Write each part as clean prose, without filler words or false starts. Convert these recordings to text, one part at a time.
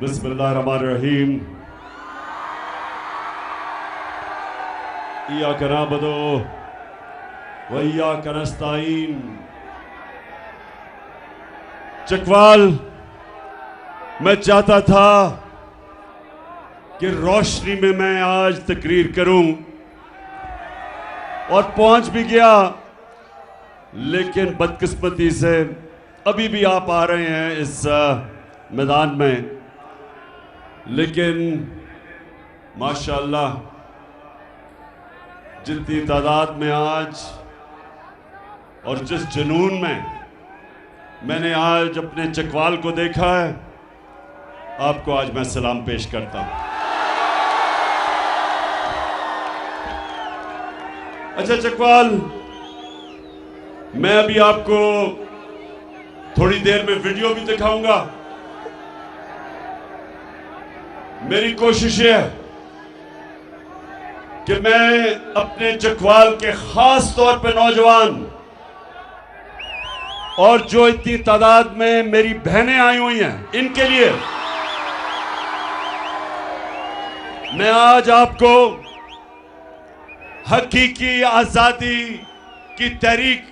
बिस्मिल्लाहिर्रहमानिर्रहीम। इय्याका नअबुदु व इय्याका नस्तईन। चकवाल, मैं चाहता था कि रोशनी में मैं आज तकरीर करूं और पहुंच भी गया, लेकिन बदकिस्मती से अभी भी आप आ रहे हैं इस मैदान में। लेकिन माशाअल्लाह जितनी तादाद में आज और जिस जुनून में मैंने आज अपने चकवाल को देखा है, आपको आज मैं सलाम पेश करता हूं। अच्छा चकवाल, मैं अभी आपको थोड़ी देर में वीडियो भी दिखाऊंगा। मेरी कोशिश है कि मैं अपने चकवाल के खास तौर पे नौजवान और जो इतनी तादाद में मेरी बहनें आई हुई हैं, इनके लिए मैं आज आपको हकीकी आजादी की तहरीक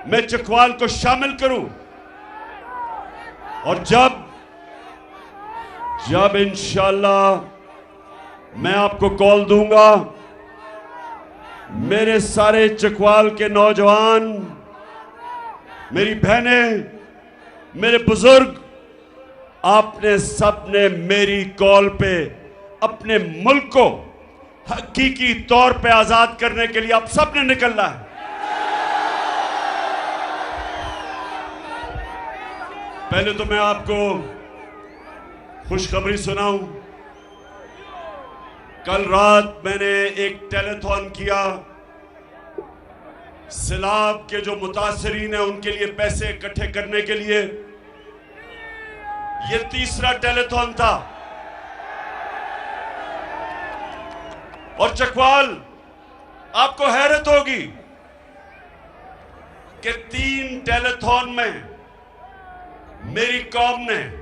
में चकवाल को शामिल करूं, और जब इंशाअल्लाह मैं आपको कॉल दूंगा, मेरे सारे चकवाल के नौजवान, मेरी बहनें, मेरे बुजुर्ग, आपने सबने मेरी कॉल पे अपने मुल्क को हकीकी तौर पे आजाद करने के लिए आप सबने निकलना है। पहले तो मैं आपको खुशखबरी सुनाऊं। कल रात मैंने एक टेलीथॉन किया। सैलाब के जो मुतासरीन हैं उनके लिए पैसे इकट्ठे करने के लिए। यह तीसरा टेलीथॉन था। और चकवाल, आपको हैरत होगी कि 3 टेलीथॉन में मेरी कौम ने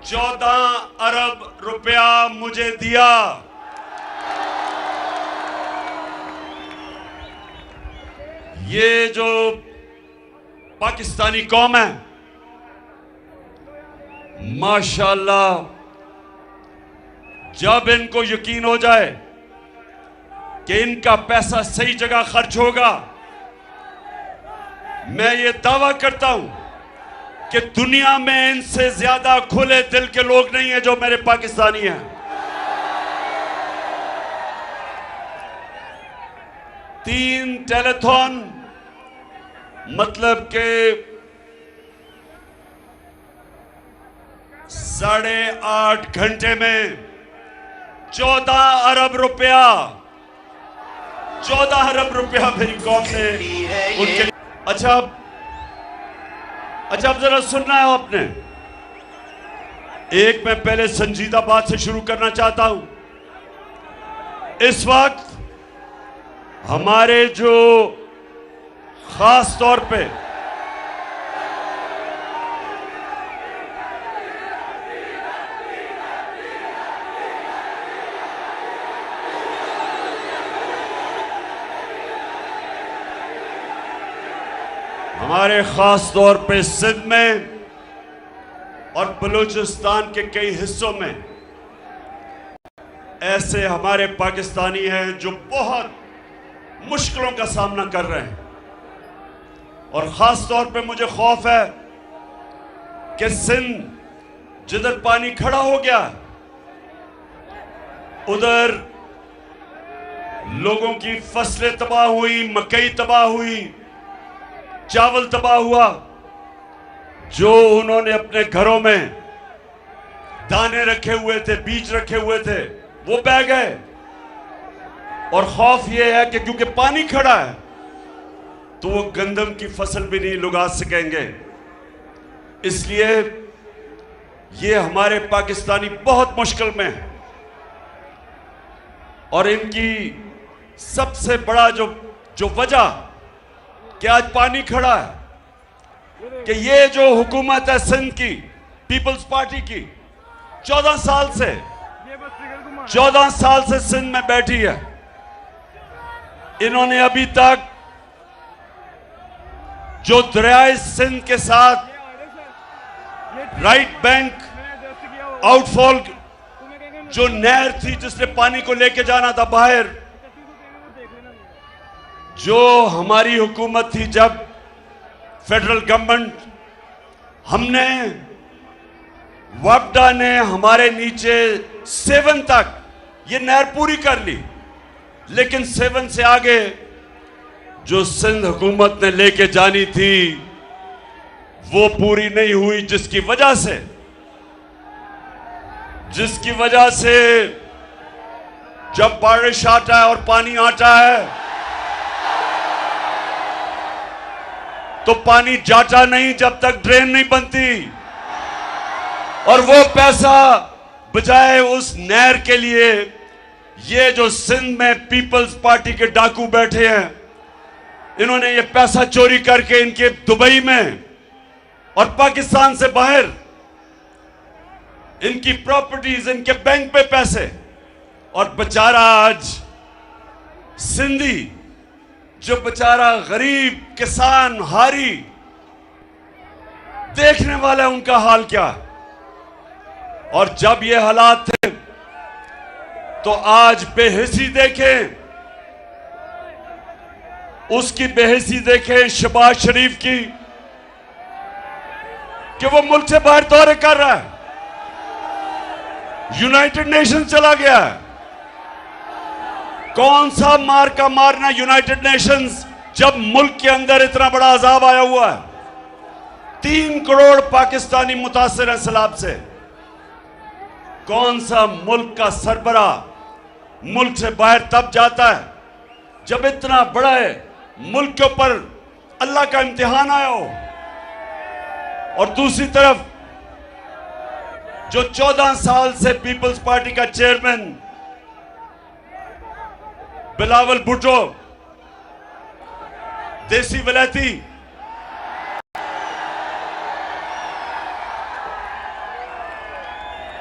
14 अरब रुपया मुझे दिया। ये जो पाकिस्तानी कौम है, माशाअल्लाह, जब इनको यकीन हो जाए कि इनका पैसा सही जगह खर्च होगा, मैं ये दावा करता हूं कि दुनिया में इनसे ज्यादा खुले दिल के लोग नहीं हैं जो मेरे पाकिस्तानी हैं। तीन टेलीथॉन मतलब के 8.5 घंटे में 14 अरब रुपया, 14 अरब रुपया मेरी कौम ने उनके। अच्छा अब जरा सुनना है आपने। एक मैं पहले संजीदा बात से शुरू करना चाहता हूं। इस वक्त हमारे जो खास तौर पे सिंध में और बलूचिस्तान के कई हिस्सों में ऐसे हमारे पाकिस्तानी हैं जो बहुत मुश्किलों का सामना कर रहे हैं। और खास तौर पे मुझे खौफ है कि सिंध जिधर पानी खड़ा हो गया, उधर लोगों की फसलें तबाह हुई, मकई तबाह हुई, चावल तबाह हुआ। जो उन्होंने अपने घरों में दाने रखे हुए थे, बीज रखे हुए थे, वो बह गए। और खौफ ये है कि क्योंकि पानी खड़ा है तो वो गंदम की फसल भी नहीं लगा सकेंगे। इसलिए ये हमारे पाकिस्तानी बहुत मुश्किल में है। और इनकी सबसे बड़ा जो वजह कि आज पानी खड़ा है कि ये जो हुकूमत है सिंध की, पीपल्स पार्टी की 14 साल से सिंध में बैठी है। इन्होंने अभी तक जो दरियाए सिंध के साथ राइट बैंक आउटफॉल जो नहर थी जिसने पानी को लेके जाना था बाहर, जो हमारी हुकूमत थी जब फेडरल गवर्नमेंट, हमने वापडा ने हमारे नीचे 7 तक ये नहर पूरी कर ली, लेकिन 7 से आगे जो सिंध हुकूमत ने लेके जानी थी वो पूरी नहीं हुई, जिसकी वजह से जब बारिश आता है और पानी आता है तो पानी जाता नहीं जब तक ड्रेन नहीं बनती, और वो पैसा बजाय उस नहर के लिए ये जो सिंध में पीपल्स पार्टी के डाकू बैठे हैं, इन्होंने ये पैसा चोरी करके इनके दुबई में और पाकिस्तान से बाहर इनकी प्रॉपर्टीज, इनके बैंक पे पैसे, और बेचारा आज सिंधी जो बेचारा गरीब किसान हारी देखने वाला है उनका हाल क्या। और जब ये हालात थे तो आज बेहिसी देखें, उसकी बेहिसी देखें शहबाज शरीफ की कि वो मुल्क से बाहर दौरे कर रहा है, यूनाइटेड नेशन चला गया है। कौन सा मार का मारना यूनाइटेड नेशंस जब मुल्क के अंदर इतना बड़ा अजाब आया हुआ है। 3 करोड़ पाकिस्तानी मुतासिर हैं सैलाब से। कौन सा मुल्क का सरबरा मुल्क से बाहर तब जाता है जब इतना बड़ा है मुल्क के ऊपर अल्लाह का इम्तिहान आया हो। और दूसरी तरफ जो 14 साल से पीपल्स पार्टी का चेयरमैन बिलावल भुट्टो, देसी वलैती,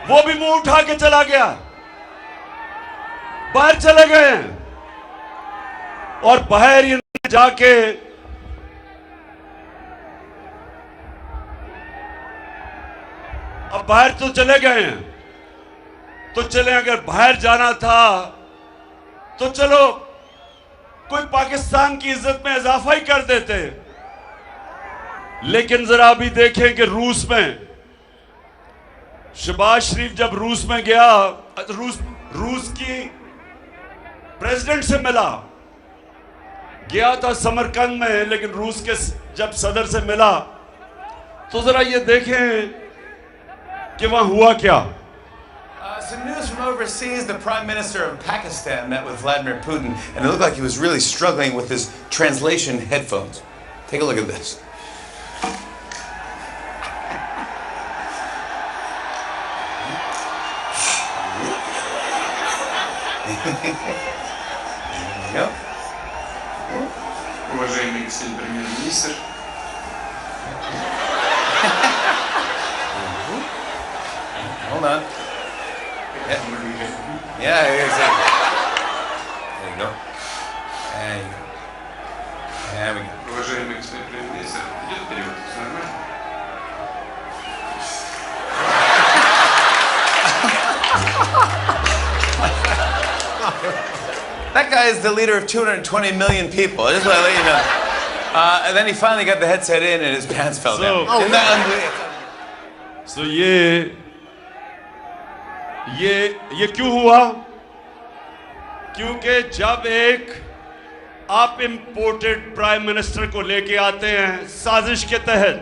वो भी मुंह उठा के चला गया, बाहर चले गए हैं। और बाहर इन्होंने जाके अब बाहर तो चले गए हैं, तो चले, अगर बाहर जाना था तो चलो कोई पाकिस्तान की इज्जत में इजाफा ही कर देते। लेकिन जरा अभी देखें कि रूस में शहबाज शरीफ जब रूस में गया, रूस की प्रेसिडेंट से मिला, गया था समरकंद में, लेकिन रूस के जब सदर से मिला तो जरा ये देखें कि वहां हुआ क्या। Some news from overseas. The Prime Minister of Pakistan met with Vladimir Putin, and it looked like he was really struggling with his translation headphones. Take a look at this. There you go. Уважаемый господин премьер-министр, Hold on. Yeah, exactly. There you go. There you go. There we go. уважаемый господин премьер-министр, идет перевод, все нормально? That guy is the leader of 220 million people. I just want to let you know. And then he finally got the headset in and his pants fell down. Isn't that unbelievable? So ये क्यों हुआ? क्योंकि जब एक आप imported prime minister को लेके आते हैं साजिश के तहत,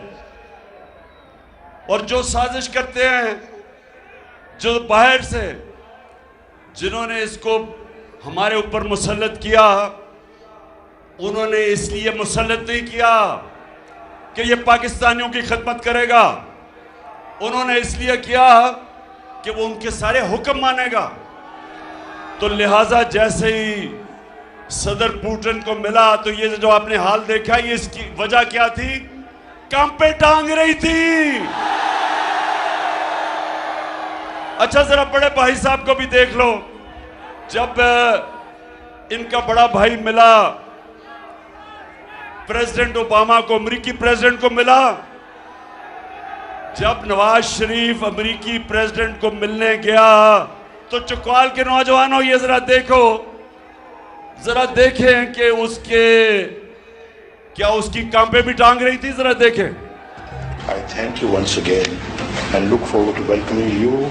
और जो साजिश करते हैं जो बाहर से, जिन्होंने इसको हमारे ऊपर मुसल्लत किया, उन्होंने इसलिए मुसल्लत नहीं किया कि ये पाकिस्तानियों की खिदमत करेगा, उन्होंने इसलिए किया कि वो उनके सारे हुक्म मानेगा। तो लिहाजा जैसे ही सदर पुतिन को मिला तो ये जो आपने हाल देखा, ये इसकी वजह क्या थी? काम पे टांग रही थी, अच्छा जरा बड़े भाई साहब को भी देख लो। जब इनका बड़ा भाई मिला प्रेसिडेंट ओबामा को, अमेरिकी प्रेसिडेंट को मिला, जब नवाज शरीफ अमेरिकी प्रेसिडेंट को मिलने गया तो चकवाल के नौजवानों ये जरा देखो, जरा देखें कि उसकी कांपे भी टांग रही थी, जरा देखें। I thank you once again and look forward to welcoming you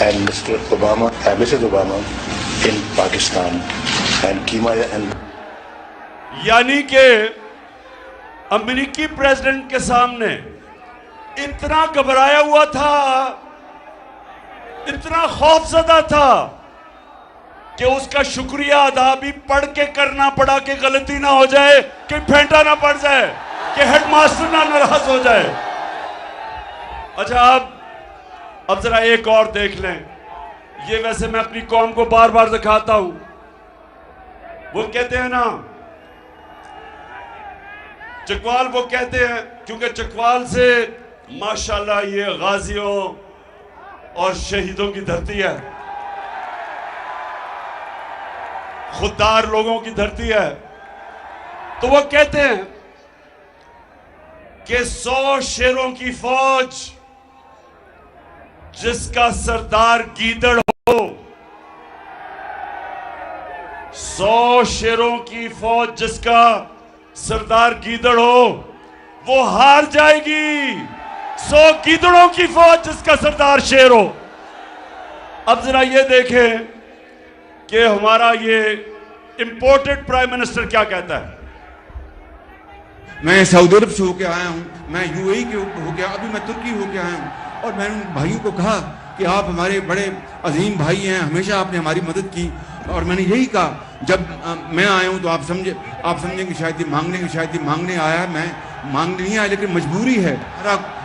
and Mr. Obama and Mrs. Obama in Pakistan and Kimaya and यानी कि अमेरिकी प्रेसिडेंट के सामने इतना घबराया हुआ था, इतना खौफजदा था कि उसका शुक्रिया अदा भी पढ़ के करना पड़ा कि गलती ना हो जाए, कि फेंटा ना पड़ जाए, कि हेडमास्टर ना नाराज हो जाए। अच्छा अब जरा एक और देख लें। ये वैसे मैं अपनी कौम को बार बार दिखाता हूं। वो कहते हैं ना, चकवाल वो कहते हैं, क्योंकि चकवाल से माशाल्लाह ये गाजियों और शहीदों की धरती है, खुददार लोगों की धरती है। तो वो कहते हैं कि 100 शेरों की फौज जिसका सरदार गीदड़ हो, 100 शेरों की फौज जिसका सरदार गीदड़ हो वो हार जाएगी, 100 गीदड़ों की फौज जिसका सरदार शेर हो। अब जरा ये देखें कि हमारा ये इंपोर्टेड प्राइम मिनिस्टर क्या कहता है। मैं सऊदी अरब से होके आया हूँ, मैं यूएई के होके, अभी मैं तुर्की होके आया हूँ, और मैंने उन भाइयों को कहा कि आप हमारे बड़े अजीम भाई हैं, हमेशा आपने हमारी मदद की। और मैंने यही कहा, जब मैं आया हूँ तो आप समझेंगे शायद ये मांगने आया है। मैं मांगने नहीं आया, लेकिन मजबूरी है।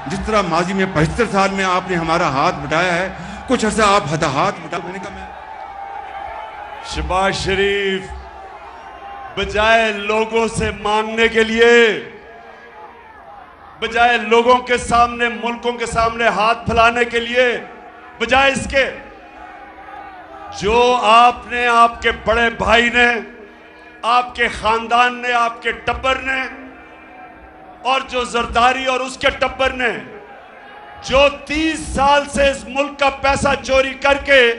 जिस तरह माजी में 75 साल में आपने हमारा हाथ बटाया है, कुछ अर्सा आप हाथ बटा। मैंने कहा मैं शहबाज शरीफ बजाय लोगों से मांगने के लिए, बजाय लोगों के सामने, मुल्कों के सामने हाथ फैलाने के लिए, बजाय इसके जो आपने, आपके बड़े भाई ने, आपके खानदान ने, आपके टब्बर ने, और जो जरदारी और उसके टब्बर ने जो 30 साल से इस मुल्क का पैसा चोरी करके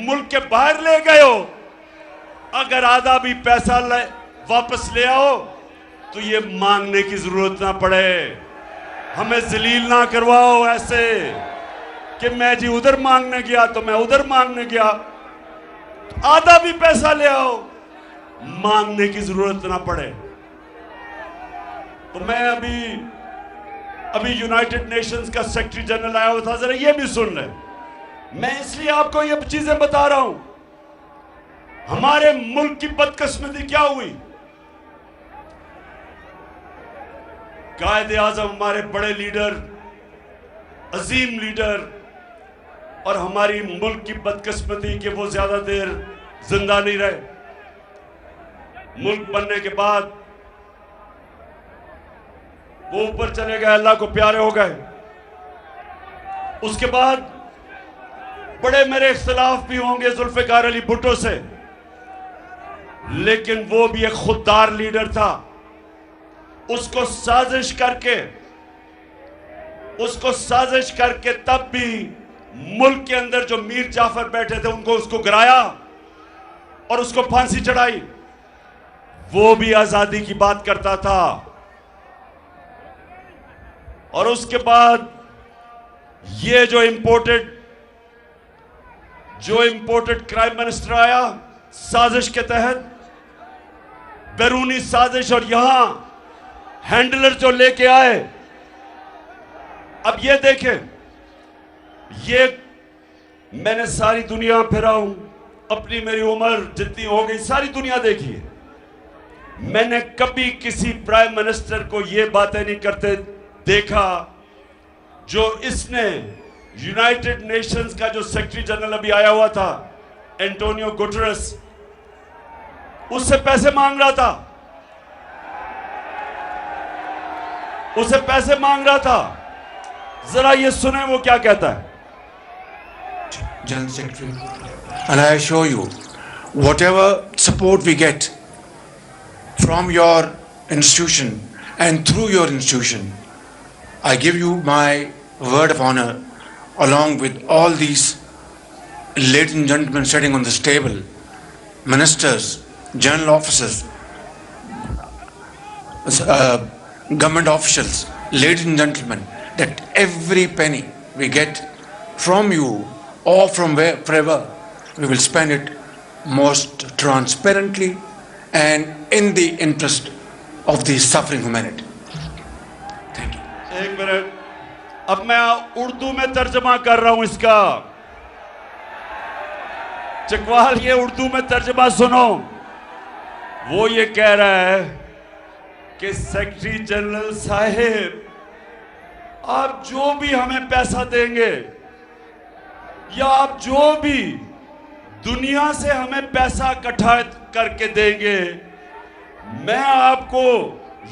मुल्क के बाहर ले गए हो, अगर आधा भी पैसा वापस ले आओ तो ये मांगने की जरूरत ना पड़े, हमें जलील ना करवाओ ऐसे कि मैं जी उधर मांगने गया तो मैं उधर मांगने गया। आधा भी पैसा ले आओ, मांगने की जरूरत ना पड़े। तो मैं अभी यूनाइटेड नेशंस का सेक्रेटरी जनरल आया हुआ था, जरा ये भी सुन ले। मैं इसलिए आपको ये चीजें बता रहा हूं, हमारे मुल्क की बदकिस्मती क्या हुई। कायदे आजम, हमारे बड़े लीडर, अजीम लीडर, और हमारी मुल्क की बदकिस्मती कि वो ज्यादा देर जिंदा नहीं रहे। मुल्क बनने के बाद वो ऊपर चले गए, अल्लाह को प्यारे हो गए। उसके बाद बड़े मेरे इख्तिलाफ भी होंगे जुल्फिकार अली भुट्टो से, लेकिन वो भी एक खुददार लीडर था। उसको साजिश करके तब भी मुल्क के अंदर जो मीर जाफर बैठे थे उनको, उसको गिराया और उसको फांसी चढ़ाई। वो भी आजादी की बात करता था। और उसके बाद ये जो इंपोर्टेड क्राइम मिनिस्टर आया साजिश के तहत, बैरूनी साजिश, और यहां हैंडलर जो लेके आए। अब ये देखें, ये मैंने सारी दुनिया फिरा हूं, अपनी मेरी उम्र जितनी हो गई सारी दुनिया देखी है। मैंने कभी किसी प्राइम मिनिस्टर को ये बातें नहीं करते देखा जो इसने यूनाइटेड नेशंस का जो सेक्रेटरी जनरल अभी आया हुआ था एंटोनियो गुटेरेस, उससे पैसे मांग रहा था, उसे पैसे मांग रहा था। जरा ये सुने वो क्या कहता है। General Secretary, and I assure you, whatever support we get from your institution and through your institution, I give you my word of honor, along with all these ladies and gentlemen sitting on this table, ministers, general officers, government officials, ladies and gentlemen, that every penny we get from you or from wherever, we will spend it most transparently and in the interest of the suffering humanity. Thank you. एक minute, अब मैं उर्दू में तर्जमा कर रहा हूं इसका। चकवाल, ये उर्दू में तर्जमा सुनो। वो ये कह रहा है कि सेक्रेटरी जनरल साहिब, आप जो भी हमें पैसा देंगे या आप जो भी दुनिया से हमें पैसा इकट्ठा करके देंगे, मैं आपको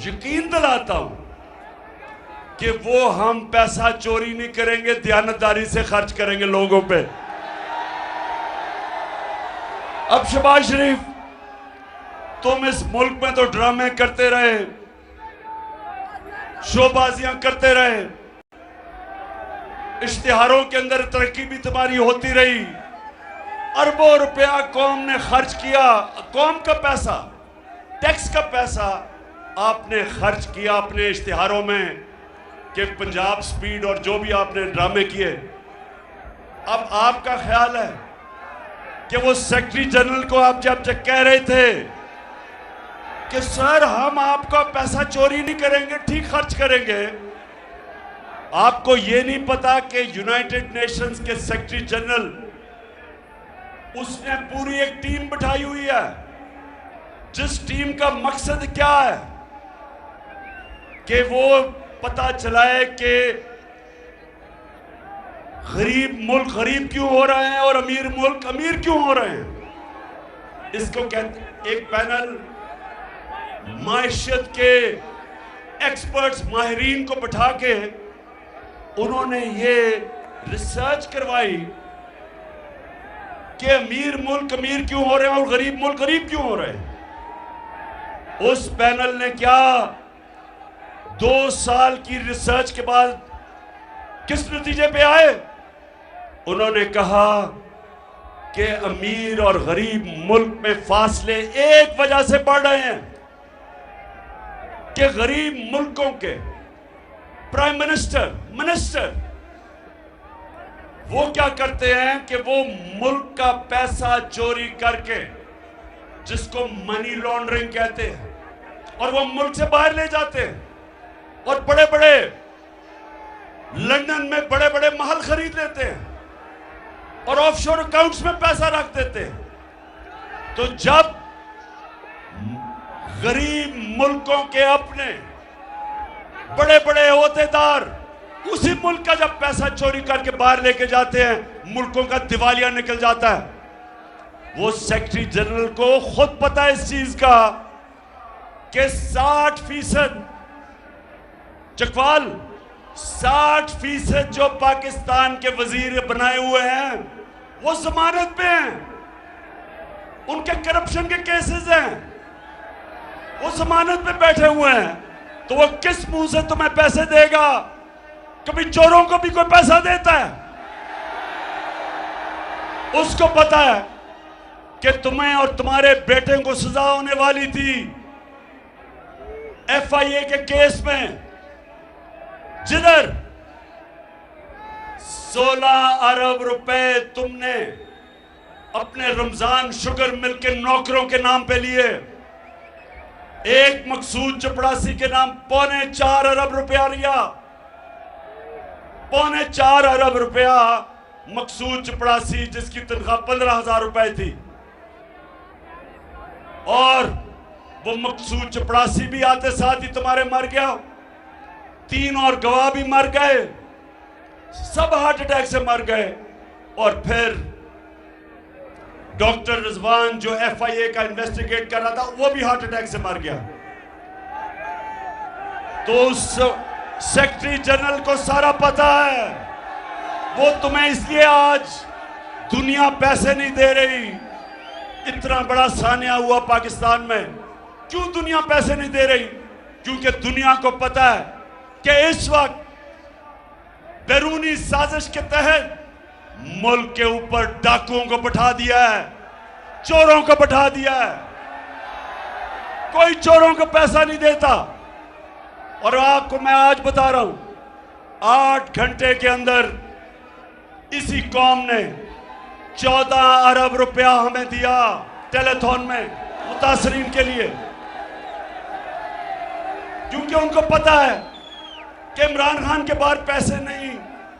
यकीन दिलाता हूं कि वो हम पैसा चोरी नहीं करेंगे, दयानतदारी से खर्च करेंगे लोगों पे। अब शहबाज शरीफ, तुम इस मुल्क में तो ड्रामे करते रहे, शोबाजियां करते रहे, इश्तिहारों के अंदर तरक्की भी तुम्हारी होती रही, अरबों रुपया कौम ने खर्च किया, कौम का पैसा, टैक्स का पैसा आपने खर्च किया अपने इश्तिहारों में कि पंजाब स्पीड और जो भी आपने ड्रामे किए। अब आपका ख्याल है कि वो सेक्रेटरी जनरल को आप जब कह रहे थे कि सर हम आपका पैसा चोरी नहीं करेंगे, ठीक खर्च करेंगे, आपको ये नहीं पता कि यूनाइटेड नेशंस के सेक्रेटरी जनरल, उसने पूरी एक टीम बिठाई हुई है, जिस टीम का मकसद क्या है कि वो पता चलाए कि गरीब मुल्क गरीब क्यों हो रहे हैं और अमीर मुल्क अमीर क्यों हो रहे हैं। इसको कहते, एक पैनल मायशत के एक्सपर्ट्स, माहिरीन को बिठा के उन्होंने ये रिसर्च करवाई कि अमीर मुल्क अमीर क्यों हो रहे हैं और गरीब मुल्क गरीब क्यों हो रहे हैं। उस पैनल ने क्या 2 साल की रिसर्च के बाद किस नतीजे पे आए? उन्होंने कहा कि अमीर और गरीब मुल्क में फासले एक वजह से बढ़ रहे हैं कि गरीब मुल्कों के प्राइम मिनिस्टर वो क्या करते हैं कि वो मुल्क का पैसा चोरी करके, जिसको मनी लॉन्ड्रिंग कहते हैं, और वो मुल्क से बाहर ले जाते हैं और बड़े बड़े लंदन में बड़े बड़े महल खरीद लेते हैं और ऑफशोर अकाउंट्स में पैसा रख देते हैं। तो जब गरीब मुल्कों के अपने बड़े बड़े ओहदेदार उसी मुल्क का जब पैसा चोरी करके बाहर लेके जाते हैं, मुल्कों का दिवालिया निकल जाता है। वो सेक्रेटरी जनरल को खुद पता है इस चीज का कि 60% चकवाल 60% जो पाकिस्तान के वजीर बनाए हुए हैं वो जमानत पे हैं, उनके करप्शन के केसेस हैं, वो जमानत पे बैठे हुए हैं। तो वो किस मुंह से तुम्हें पैसे देगा? कभी चोरों को भी कोई पैसा देता है? उसको पता है कि तुम्हें और तुम्हारे बेटे को सजा होने वाली थी FIA के केस में, जिधर 16 अरब रुपए तुमने अपने रमजान शुगर मिल के नौकरों के नाम पे लिए, एक मकसूद चपड़ासी के नाम 4.25 अरब रुपया लिया, 4.25 अरब रुपया मकसूद चपड़ासी, जिसकी तनख्वाह 15,000 रुपए थी। और वो मकसूद चपड़ासी भी आते साथ ही तुम्हारे मर गया, 3 और गवाह भी मर गए, सब हार्ट अटैक से मर गए। और फिर डॉक्टर रिजवान जो FIA का इन्वेस्टिगेट कर रहा था, वो भी हार्ट अटैक से मर गया। तो उस सेक्रेटरी जनरल को सारा पता है, वो तुम्हें इसलिए आज दुनिया पैसे नहीं दे रही। इतना बड़ा सानिया हुआ पाकिस्तान में, क्यों दुनिया पैसे नहीं दे रही? क्योंकि दुनिया को पता है कि इस वक्त बैरूनी साजिश के तहत मुल्क के ऊपर डाकुओं को बैठा दिया है, चोरों को बैठा दिया है। कोई चोरों को पैसा नहीं देता। और आपको मैं आज बता रहा हूं, 8 घंटे के अंदर इसी कौम ने 14 अरब रुपया हमें दिया टेलीथॉन में मुतासरीन के लिए, क्योंकि उनको पता है कि इमरान खान के बाहर पैसे नहीं,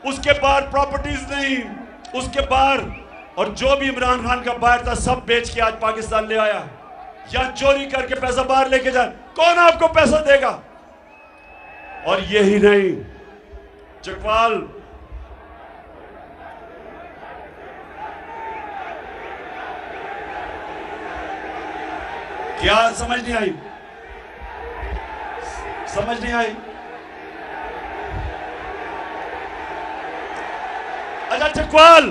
उसके बाहर प्रॉपर्टीज नहीं, उसके बाहर, और जो भी इमरान खान का बाहर था सब बेच के आज पाकिस्तान ले आया, या चोरी करके पैसा बाहर लेके जाए। कौन आपको पैसा देगा? और यही नहीं, चकवाल क्या समझ नहीं आई? समझ नहीं आई? अच्छा चकवाल,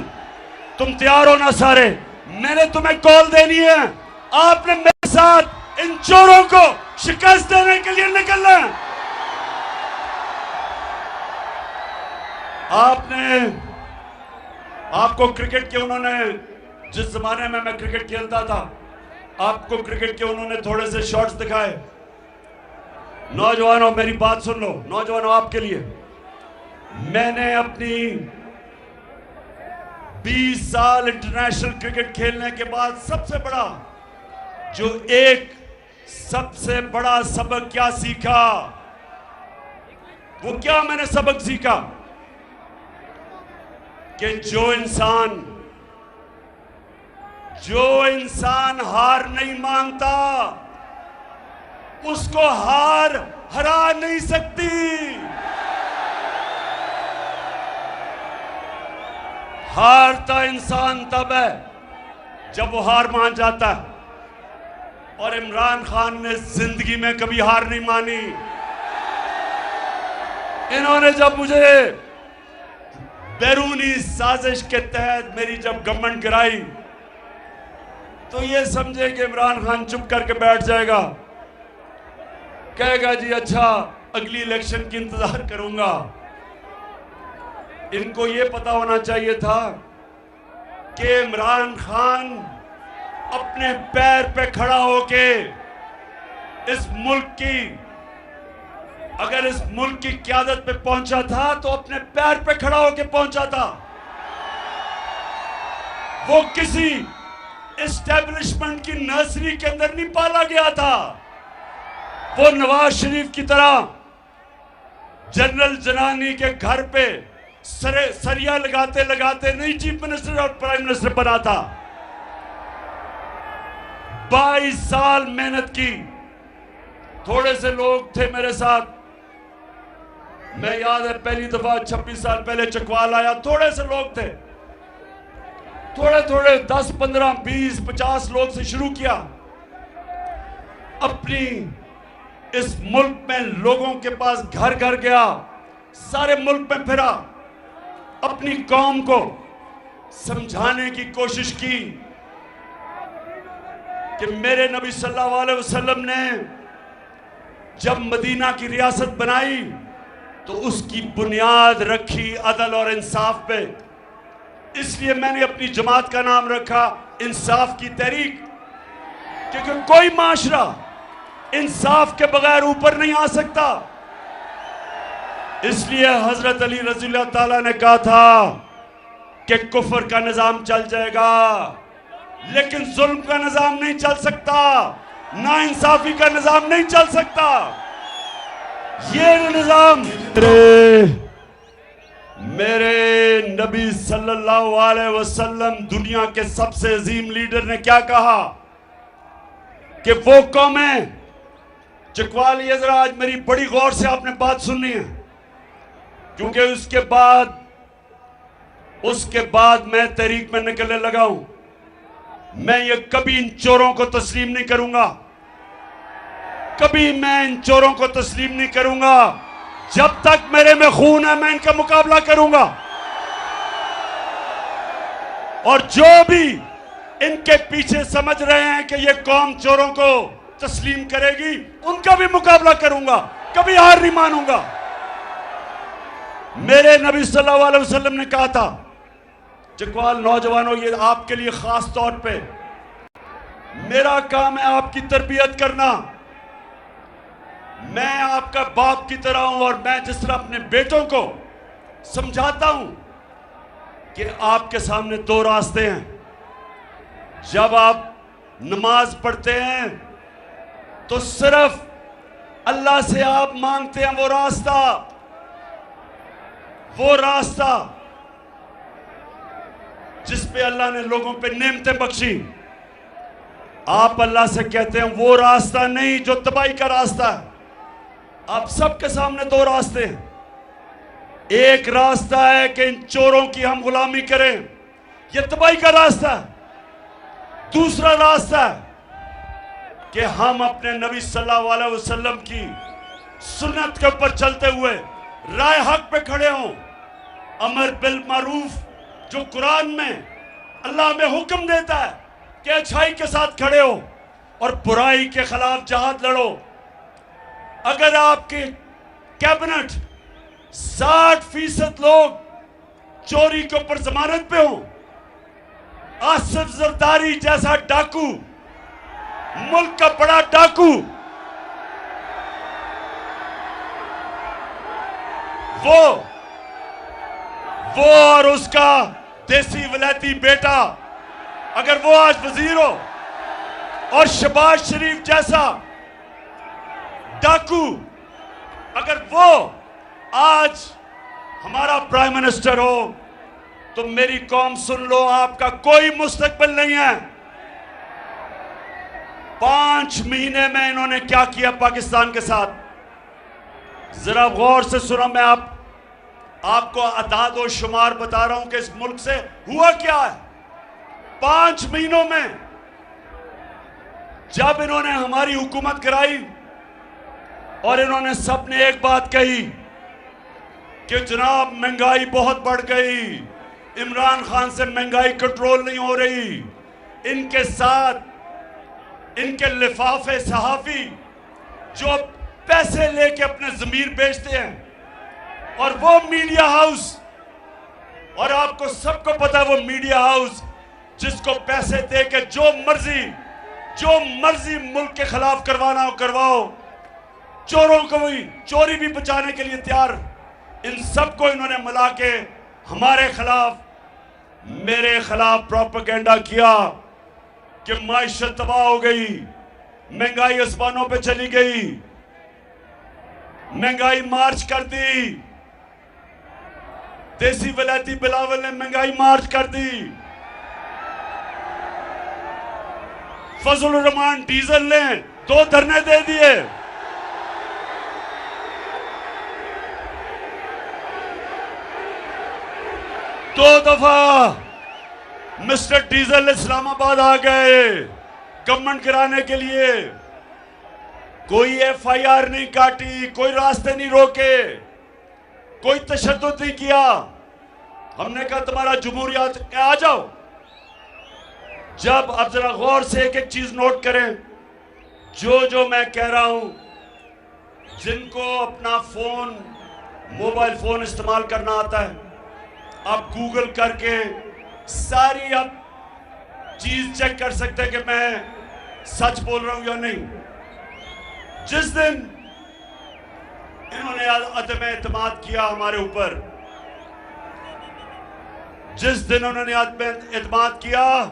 तुम तैयार हो ना सारे? मैंने तुम्हें कॉल देनी है, आपने मेरे साथ इन चोरों को शिकस्त देने के लिए निकलना है। आपको क्रिकेट के उन्होंने, जिस जमाने में मैं क्रिकेट खेलता था, आपको क्रिकेट के उन्होंने थोड़े से शॉट्स दिखाए। नौजवानों मेरी बात सुन लो, नौजवानों आपके लिए, मैंने अपनी 20 साल इंटरनेशनल क्रिकेट खेलने के बाद सबसे बड़ा सबक क्या सीखा? वो क्या मैंने सबक सीखा? कि जो इंसान हार नहीं मानता, उसको हार हरा नहीं सकती। हारता इंसान तब है जब वो हार मान जाता है, और इमरान खान ने जिंदगी में कभी हार नहीं मानी। इन्होंने जब मुझे बैरूनी साजिश के तहत मेरी जब गवर्नमेंट गिराई, तो ये समझे कि इमरान खान चुप करके बैठ जाएगा, कहेगा जी अच्छा अगली इलेक्शन की इंतजार करूंगा। इनको ये पता होना चाहिए था कि इमरान खान अपने पैर पे खड़ा होके इस मुल्क की, अगर इस मुल्क की क़यादत पे पहुंचा था तो अपने पैर पे खड़ा होके पहुंचा था। वो किसी एस्टेब्लिशमेंट की नर्सरी के अंदर नहीं पाला गया था। वो नवाज शरीफ की तरह जनरल जनानी के घर पे सरिया लगाते लगाते नहीं चीफ मिनिस्टर और प्राइम मिनिस्टर बना था। 22 साल मेहनत की। थोड़े से लोग थे मेरे साथ, मैं याद है पहली दफा 26 साल पहले चकवाल आया, थोड़े से लोग थे, थोड़े 10, 15, 20, 50 लोग से शुरू किया। अपनी इस मुल्क में लोगों के पास घर घर गया, सारे मुल्क में फिरा, अपनी कौम को समझाने की कोशिश की कि मेरे नबी सल्लल्लाहु अलैहि वसल्लम ने जब मदीना की रियासत बनाई तो उसकी बुनियाद रखी अदल और इंसाफ पे। इसलिए मैंने अपनी जमात का नाम रखा इंसाफ की तहरीक, क्योंकि कोई माशरा इंसाफ के बगैर ऊपर नहीं आ सकता। इसलिए हजरत अली रज़ियल्लाहु ताला ने कहा था कि कुफ्र का निजाम चल जाएगा लेकिन जुल्म का निजाम नहीं चल सकता, ना इंसाफी का निजाम नहीं चल सकता। ये निजाम मेरे नबी सल्लल्लाहु अलैहि वसल्लम, दुनिया के सबसे अजीम लीडर ने क्या कहा कि वो कौमें, चकवाल ये जरा आज मेरी बड़ी गौर से आपने बात सुननी है, क्योंकि उसके बाद मैं तहरीक में निकलने लगा हूं। मैं ये कभी इन चोरों को तस्लीम नहीं करूंगा, कभी मैं इन चोरों को तस्लीम नहीं करूंगा। जब तक मेरे में खून है मैं इनका मुकाबला करूंगा। और जो भी इनके पीछे समझ रहे हैं कि ये कौम चोरों को तस्लीम करेगी, उनका भी मुकाबला करूंगा, कभी हार नहीं मानूंगा। मेरे नबी सल्लल्लाहु अलैहि वसल्लम ने कहा था, चकवाल नौजवानों, ये आपके लिए खास तौर पे, मेरा काम है आपकी तरबियत करना। मैं आपका बाप की तरह हूं और मैं जिस तरह अपने बेटों को समझाता हूं कि आपके सामने दो रास्ते हैं। जब आप नमाज पढ़ते हैं तो सिर्फ अल्लाह से आप मांगते हैं वो रास्ता जिस पे अल्लाह ने लोगों पे नेमतें बख्शी। आप अल्लाह से कहते हैं वो रास्ता नहीं जो तबाही का रास्ता है। आप सबके सामने दो रास्ते हैं। एक रास्ता है कि इन चोरों की हम गुलामी करें, ये तबाही का रास्ता है। दूसरा रास्ता है कि हम अपने नबी सल्लल्लाहु अलैहि वसल्लम की सुन्नत के ऊपर चलते हुए राय हक पे खड़े हों। अमर बिल मारूफ जो कुरान में अल्लाह में हुक्म देता है कि अच्छाई के साथ खड़े हो और बुराई के खिलाफ जहाद लड़ो। अगर आपके कैबिनेट 60% लोग चोरी के ऊपर जमानत पे हो, आसिफ जरदारी जैसा डाकू, मुल्क का बड़ा डाकू, वो और उसका देसी वलैती बेटा अगर वो आज वजीर हो, और शहबाज शरीफ जैसा डाकू अगर वो आज हमारा प्राइम मिनिस्टर हो, तो मेरी कौम सुन लो, आपका कोई मुस्तकबिल नहीं है। 5 महीने में इन्होंने क्या किया पाकिस्तान के साथ, जरा गौर से सुनो। मैं आपको अदाद और शुमार बता रहा हूं कि इस मुल्क से हुआ क्या है 5 महीनों में। जब इन्होंने हमारी हुकूमत कराई और इन्होंने सबने एक बात कही कि जनाब महंगाई बहुत बढ़ गई, इमरान खान से महंगाई कंट्रोल नहीं हो रही। इनके साथ इनके लिफाफे सहाफी जो पैसे लेके अपने जमीर बेचते हैं, और वो मीडिया हाउस, और आपको सबको पता है वो मीडिया हाउस जिसको पैसे दे के जो मर्जी मुल्क के खिलाफ करवाना हो करवाओ, चोरों को भी चोरी भी बचाने के लिए तैयार। इन सबको इन्होंने मिला के हमारे खिलाफ, मेरे खिलाफ प्रोपेगेंडा किया कि माइशत तबाह हो गई, महंगाई आसमानों पे चली गई, महंगाई मार्च कर दी। देसी वलैती बिलावल ने महंगाई मार्च कर दी। फजल रहमान डीजल ने 2 धरने दे दिए। दो दफा मिस्टर डीजल इस्लामाबाद आ गए गवर्नमेंट गिराने के लिए। कोई FIR नहीं काटी, कोई रास्ते नहीं रोके, कोई तशद्दुद नहीं किया। हमने कहा तुम्हारा जमहूरियत आ जाओ। जब अब जरा गौर से एक एक चीज नोट करें, जो मैं कह रहा हूं, जिनको अपना फोन मोबाइल फोन इस्तेमाल करना आता है, आप गूगल करके सारी आप चीज चेक कर सकते हैं कि मैं सच बोल रहा हूं या नहीं। जिस दिन इन्होंने अदम एतमाद किया हमारे ऊपर, जिस दिन उन्होंने अदम एतमाद किया,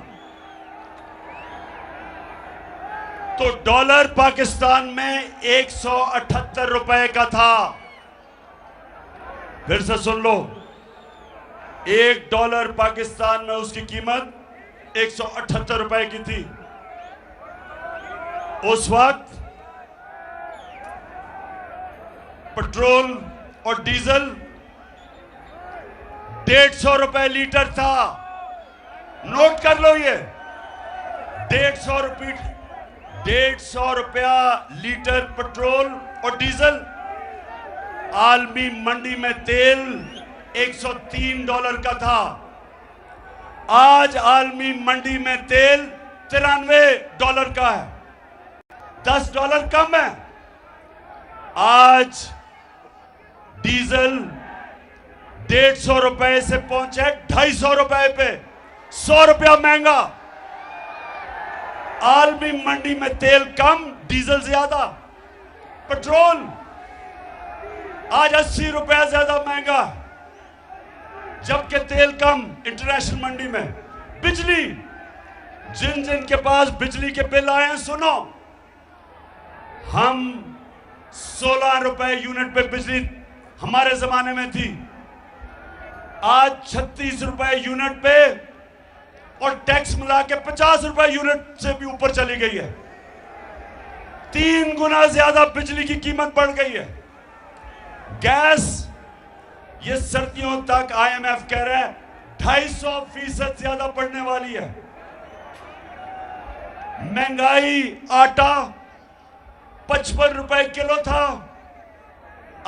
तो डॉलर पाकिस्तान में 178 रुपए का था। फिर से सुन लो, $1 पाकिस्तान में उसकी कीमत 178 रुपए की थी। उस वक्त पेट्रोल और डीजल 150 रुपए लीटर था। नोट कर लो, ये 150 रुपया लीटर पेट्रोल और डीजल। आलमी मंडी में तेल $103 का था। आज आलमी मंडी में तेल $93 का है, $10 कम है। आज डीजल 150 रुपए से पहुंचे 250 रुपए पे, 100 रुपया महंगा। आलमी मंडी में तेल कम, डीजल ज्यादा। पेट्रोल आज 80 रुपया ज्यादा महंगा, जबकि तेल कम इंटरनेशनल मंडी में। बिजली, जिन जिन के पास बिजली के बिल आए हैं सुनो, हम 16 रुपए यूनिट पे बिजली हमारे जमाने में थी, आज 36 रुपए यूनिट पे और टैक्स मिला के 50 रुपए यूनिट से भी ऊपर चली गई है। 3 गुना ज्यादा बिजली की कीमत बढ़ गई है। गैस ये सर्दियों तक IMF कह रहा है 250% ज्यादा बढ़ने वाली है। महंगाई, आटा 55 रुपए किलो था,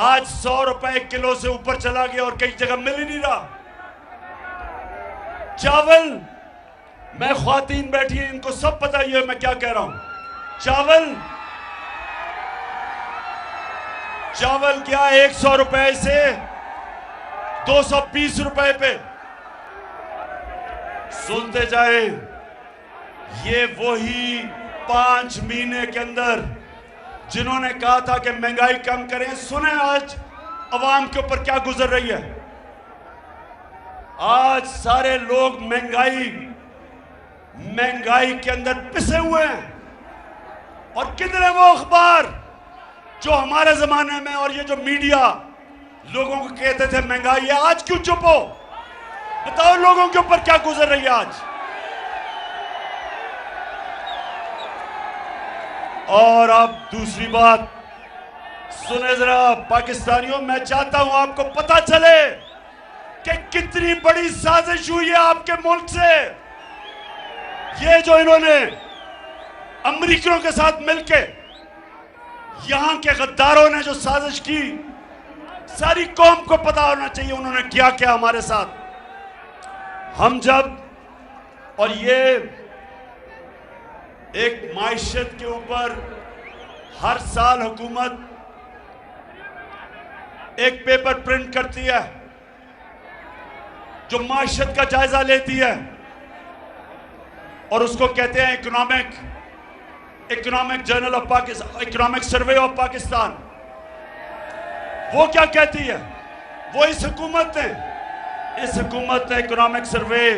आज 100 रुपए किलो से ऊपर चला गया और कई जगह मिल ही नहीं रहा। चावल, मैं ख्वातीन बैठी है, इनको सब पता ही है मैं क्या कह रहा हूं। चावल क्या 100 रुपए से 220 रुपए पे। सुनते जाए, ये वही 5 महीने के अंदर जिन्होंने कहा था कि महंगाई कम करें, सुने आज अवाम के ऊपर क्या गुजर रही है। आज सारे लोग महंगाई के अंदर पिसे हुए हैं। और कितने वो अखबार जो हमारे जमाने में और ये जो मीडिया लोगों को कहते थे महंगाई है, आज क्यों चुप हो? बताओ लोगों के ऊपर क्या गुजर रही है आज। और अब दूसरी बात सुने जरा पाकिस्तानियों, मैं चाहता हूं आपको पता चले कि कितनी बड़ी साजिश हुई है आपके मुल्क से। ये जो इन्होंने अमेरिकियों के साथ मिलके, यहां के गद्दारों ने जो साजिश की, सारी कौम को पता होना चाहिए उन्होंने क्या क्या हमारे साथ। हम जब, और ये एक माइशत के ऊपर हर साल हुकूमत एक पेपर प्रिंट करती है जो माइशत का जायजा लेती है, और उसको कहते हैं economic journal of Pakistan, economic survey of Pakistan. वो क्या कहती है? वो इस हुकूमत ने इकोनॉमिक सर्वे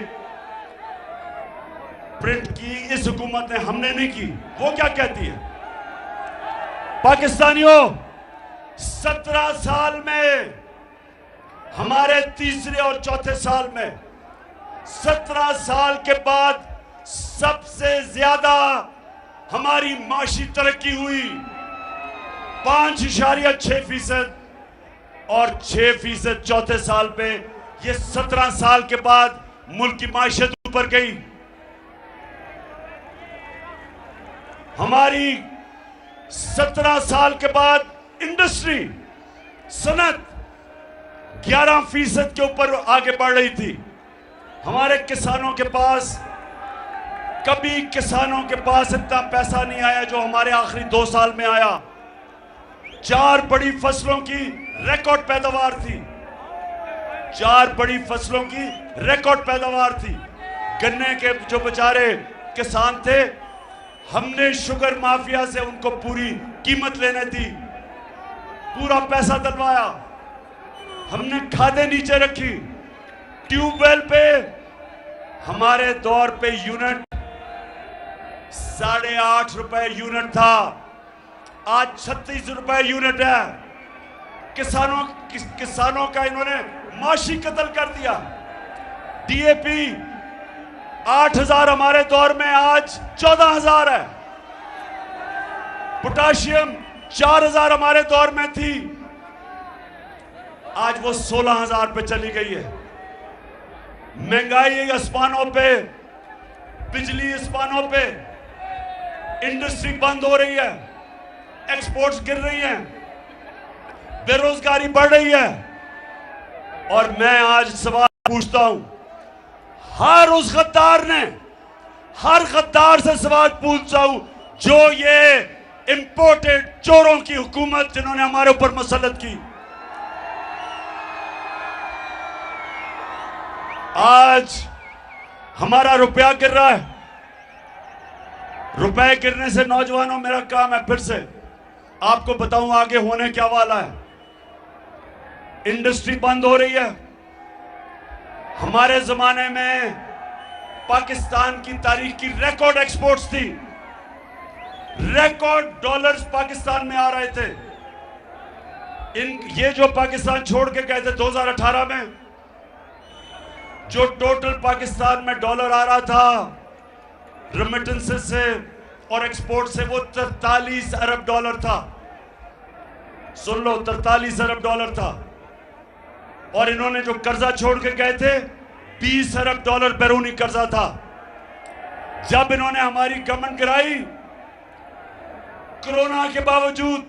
प्रिंट की, इस हुकूमत ने, हमने नहीं की। वो क्या कहती है? पाकिस्तानियों, 17 साल में, हमारे तीसरे और चौथे साल में, 17 साल के बाद सबसे ज्यादा हमारी माशी तरक्की हुई, 5.6% और 6% चौथे साल पे। ये 17 साल के बाद मुल्क की माशियत ऊपर गई। हमारी 17 साल के बाद इंडस्ट्री, सनत 11% के ऊपर आगे बढ़ रही थी। हमारे किसानों के पास, कभी किसानों के पास इतना पैसा नहीं आया जो हमारे आखिरी 2 साल में आया। 4 बड़ी फसलों की रिकॉर्ड पैदावार थी, 4 बड़ी फसलों की रिकॉर्ड पैदावार थी। गन्ने के जो बेचारे किसान थे, हमने शुगर माफिया से उनको पूरी कीमत लेने दी, पूरा पैसा दिलवाया। हमने खादें नीचे रखी। ट्यूबवेल पे हमारे दौर पे यूनिट 8.5 रुपए यूनिट था, आज 36 रुपए यूनिट है। किसानों का इन्होंने माशी कत्ल कर दिया। DAP 8,000 हमारे दौर में, आज 14,000 है। पोटाशियम 4,000 हमारे दौर में थी, आज वो 16,000 पे चली गई है। महंगाई आसमानों पे, बिजली आसमानों पे, इंडस्ट्री बंद हो रही है, एक्सपोर्ट्स गिर रही हैं, बेरोजगारी बढ़ रही है। और मैं आज सवाल पूछता हूं, हर उस गद्दार ने, हर गद्दार से सवाल पूछता हूं जो ये इंपोर्टेड चोरों की हुकूमत जिन्होंने हमारे ऊपर मुसल्लत की। आज हमारा रुपया गिर रहा है। रुपए गिरने से नौजवानों, मेरा काम है फिर से आपको बताऊं आगे होने क्या वाला है। इंडस्ट्री बंद हो रही है। हमारे जमाने में पाकिस्तान की तारीख की रिकॉर्ड एक्सपोर्ट्स थी, रिकॉर्ड डॉलर्स पाकिस्तान में आ रहे थे। ये जो पाकिस्तान छोड़ के गए थे 2018 में, जो टोटल पाकिस्तान में डॉलर आ रहा था रेमिटेंसेस से और एक्सपोर्ट से, वो 43 अरब डॉलर था। सुन लो, 43 अरब डॉलर था। और इन्होंने जो कर्जा छोड़ के गए थे 20 अरब डॉलर बैरूनी कर्जा था। जब इन्होंने हमारी गवर्नमेंट गिराई, कोरोना के बावजूद,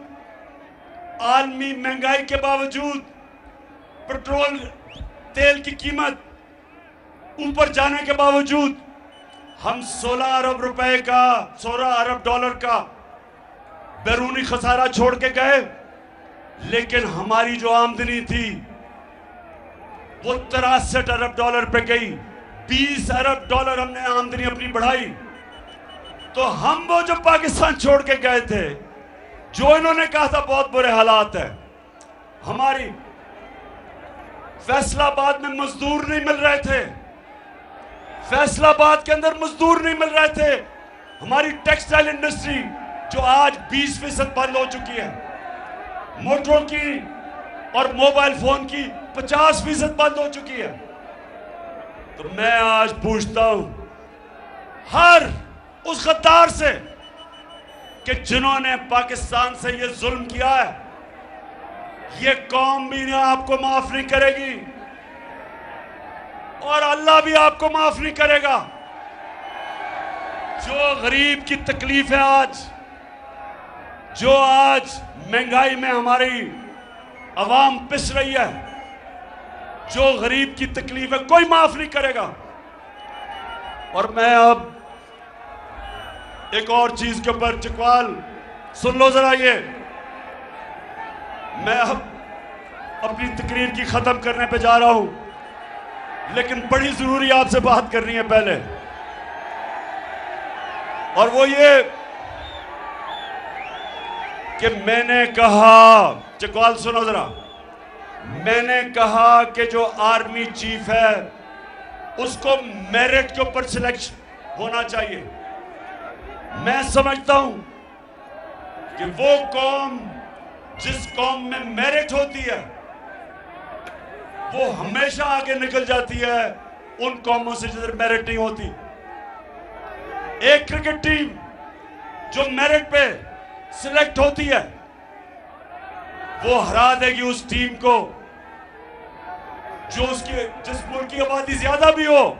आलमी महंगाई के बावजूद, पेट्रोल तेल की कीमत ऊपर जाने के बावजूद हम 16 अरब रुपए का, 16 अरब डॉलर का बैरूनी खसारा छोड़ के गए। लेकिन हमारी जो आमदनी थी वो 63 अरब डॉलर पे गई। 20 अरब डॉलर हमने आमदनी अपनी बढ़ाई। तो हम वो जो पाकिस्तान छोड़ के गए थे, जो इन्होंने कहा था बहुत बुरे हालात है, हमारी फैसलाबाद में मजदूर नहीं मिल रहे थे, फैसलाबाद के अंदर मजदूर नहीं मिल रहे थे। हमारी टेक्सटाइल इंडस्ट्री जो आज 20% बंद हो चुकी है, मोटरों की और मोबाइल फोन की 50% बंद हो चुकी है। तो मैं आज पूछता हूं हर उस गद्दार से कि जिन्होंने पाकिस्तान से ये जुल्म किया है, ये कौम भी ना आपको माफ नहीं करेगी और अल्लाह भी आपको माफ नहीं करेगा। जो गरीब की तकलीफ है आज, जो आज महंगाई में हमारी अवाम पिस रही है, जो गरीब की तकलीफ है, कोई माफ नहीं करेगा। और मैं अब एक और चीज के ऊपर, चकवाल सुन लो जरा, ये मैं अब अपनी तकरीर की खत्म करने पे जा रहा हूं, लेकिन बड़ी जरूरी आपसे बात करनी है पहले, और वो ये कि मैंने कहा, चकवाल सुनो जरा, मैंने कहा कि जो आर्मी चीफ है उसको मेरिट के ऊपर सिलेक्शन होना चाहिए। मैं समझता हूं कि वो कौम, जिस कौम में मेरिट होती है, वो हमेशा आगे निकल जाती है उन कौमों से जिधर मेरिट नहीं होती। एक क्रिकेट टीम जो मेरिट पे सिलेक्ट होती है, वो हरा देगी उस टीम को जो उसकी, जिस मुल्क की आबादी ज्यादा भी हो,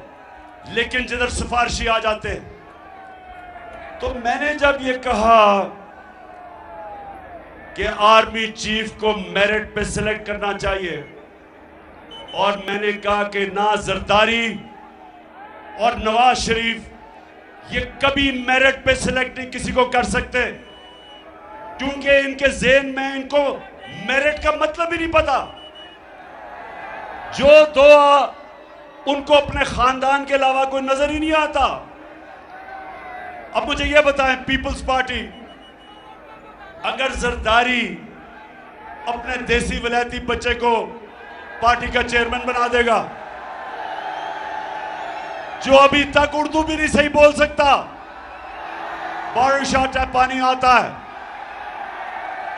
लेकिन जिधर सिफारिशी आ जाते हैं। तो मैंने जब ये कहा कि आर्मी चीफ को मेरिट पे सिलेक्ट करना चाहिए, और मैंने कहा कि ना जरदारी और नवाज शरीफ ये कभी मेरिट पे सिलेक्ट नहीं किसी को कर सकते, क्योंकि इनके ज़हन में इनको मेरिट का मतलब ही नहीं पता। जो दो उनको अपने खानदान के अलावा कोई नजर ही नहीं आता। अब मुझे यह बताएं, पीपल्स पार्टी अगर जरदारी अपने देसी विलायती बच्चे को पार्टी का चेयरमैन बना देगा, जो अभी तक उर्दू भी नहीं सही बोल सकता, बारिश आता है, पानी आता है,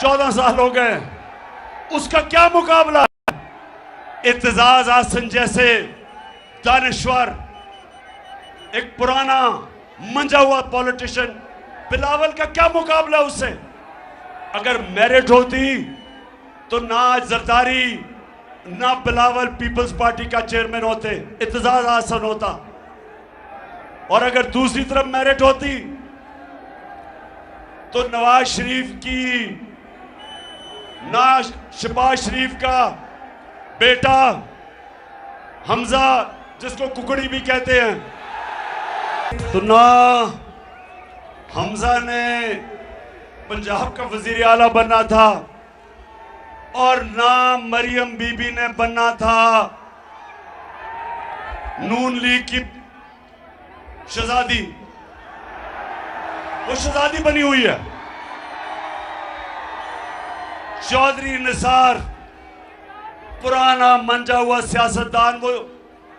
14 साल हो गए, उसका क्या मुकाबला है इत्तेजाज आसन जैसे दानिश्वर, एक पुराना मंजा हुआ पॉलिटिशियन, बिलावल का क्या मुकाबला उससे? अगर मेरिट होती तो ना जरदारी ना बिलावल पीपल्स पार्टी का चेयरमैन होते, इत्तेजाज आसन होता। और अगर दूसरी तरफ मेरिट होती तो नवाज शरीफ की, ना शहबाज शरीफ का बेटा हमजा जिसको कुकड़ी भी कहते हैं। तो ना हमजा ने पंजाब का वजीर आला बनना था और ना मरियम बीबी ने बनना था नून लीग की शहजादी। वो शहजादी बनी हुई है। चौधरी निसार पुराना मंजा हुआ सियासतदान, वो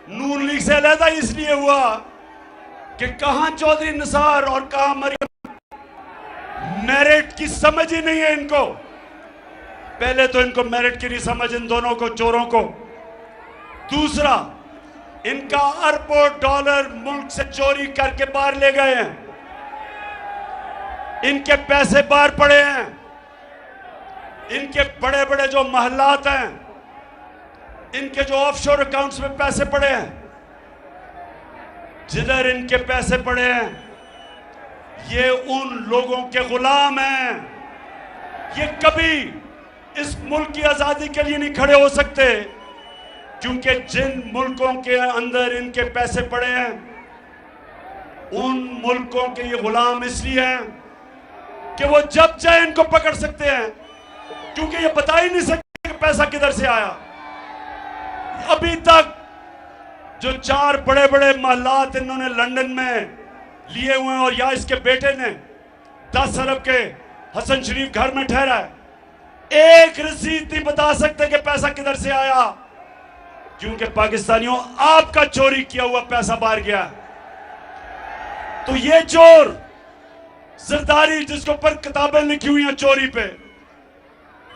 नून लीग से अलहदा इसलिए हुआ कि कहां चौधरी निसार और कहां मरियम। मेरिट की समझ ही नहीं है इनको। पहले तो इनको मेरिट की नहीं समझ, इन दोनों को, चोरों को। दूसरा, इनका अरबों डॉलर मुल्क से चोरी करके बाहर ले गए हैं। इनके पैसे बाहर पड़े हैं। इनके बड़े बड़े जो महलात हैं, इनके जो ऑफशोर अकाउंट्स में पैसे पड़े हैं, जिधर इनके पैसे पड़े हैं, ये उन लोगों के गुलाम हैं। ये कभी इस मुल्क की आजादी के लिए नहीं खड़े हो सकते, क्योंकि जिन मुल्कों के अंदर इनके पैसे पड़े हैं, उन मुल्कों के ये गुलाम इसलिए हैं कि वो जब चाहे इनको पकड़ सकते हैं, क्योंकि ये बता ही नहीं सकते कि पैसा किधर से आया। अभी तक जो 4 बड़े बड़े महलात इन्होंने लंदन में लिए हुए हैं, और या इसके बेटे ने 10 अरब के हसन शरीफ घर में ठहरा है, एक रसीद नहीं बता सकते कि पैसा किधर से आया, क्योंकि पाकिस्तानियों आपका चोरी किया हुआ पैसा बाहर गया। तो ये चोर जरदारी, जिसके ऊपर किताबें लिखी हुई हैं चोरी पे,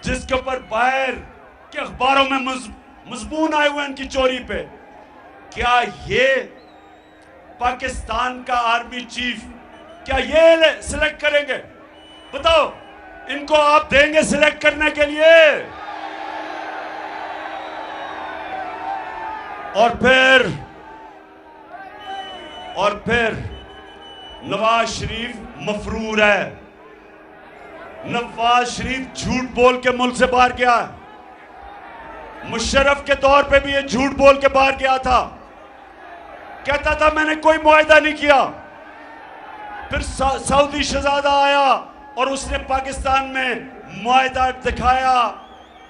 जिसके ऊपर बाहर के अखबारों में मजमून आए हुए हैं इनकी चोरी पे, क्या ये पाकिस्तान का आर्मी चीफ, क्या ये सिलेक्ट करेंगे? बताओ, इनको आप देंगे सिलेक्ट करने के लिए? और फिर नवाज शरीफ मफरूर है। नवाज शरीफ झूठ बोल के मुल्क से बाहर गया है। मुशर्रफ के तौर पे भी ये झूठ बोल के बाहर गया था, कहता था मैंने कोई मुआहदा नहीं किया। फिर सऊदी शहजादा आया और उसने पाकिस्तान में मुआहदा दिखाया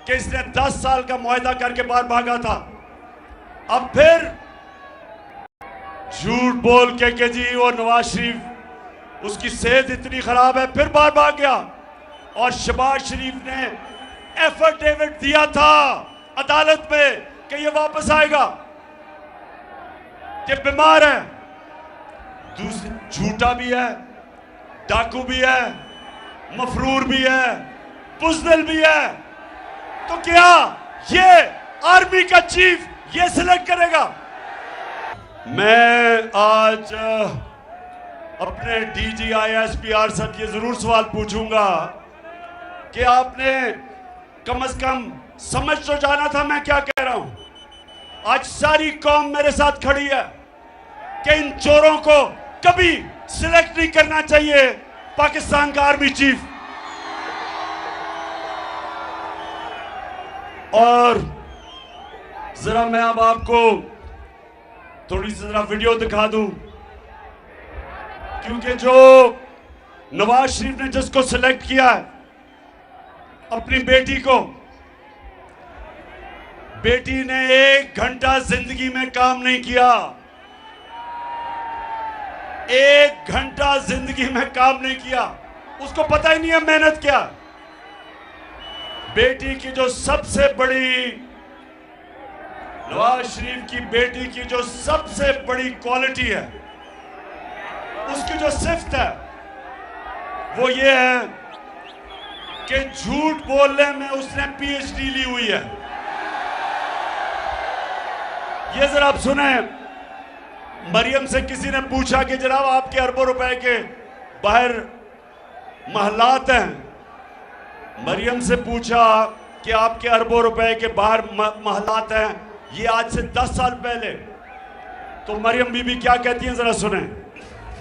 कि इसने 10 साल का मुआहदा करके बाहर भागा था। अब फिर झूठ बोल के कि जी वो नवाज शरीफ, उसकी सेहत इतनी खराब है, फिर बाहर भाग गया। और शहबाज शरीफ ने एफिडेविट दिया था अदालत में कि ये वापस आएगा, कि बीमार है। झूठा भी है, डाकू भी है, मफरूर भी है, बुज़दिल भी है। तो क्या ये आर्मी का चीफ ये सिलेक्ट करेगा? मैं आज अपने DGISPR से ये जरूर सवाल पूछूंगा कि आपने कम से कम समझ तो जाना था मैं क्या कह रहा हूं। आज सारी कौम मेरे साथ खड़ी है कि इन चोरों को कभी सिलेक्ट नहीं करना चाहिए पाकिस्तान का आर्मी चीफ। और जरा मैं अब आपको थोड़ी सी जरा वीडियो दिखा दूं, क्योंकि जो नवाज शरीफ ने जिसको सिलेक्ट किया है, अपनी बेटी को, बेटी ने 1 घंटा जिंदगी में काम नहीं किया। 1 घंटा जिंदगी में काम नहीं किया, उसको पता ही नहीं है मेहनत क्या। बेटी की जो सबसे बड़ी, नवाज शरीफ की बेटी की जो सबसे बड़ी क्वालिटी है, उसकी जो सिफ्त है, वो ये है कि झूठ बोलने में उसने PhD ली हुई है। ये जरा आप सुने, मरियम से किसी ने पूछा कि जनाब आपके अरबों रुपए के बाहर महलात हैं। मरियम से पूछा कि आपके अरबों रुपए के बाहर महलात हैं, ये आज से 10 साल पहले। तो मरियम बीबी क्या कहती हैं जरा सुने।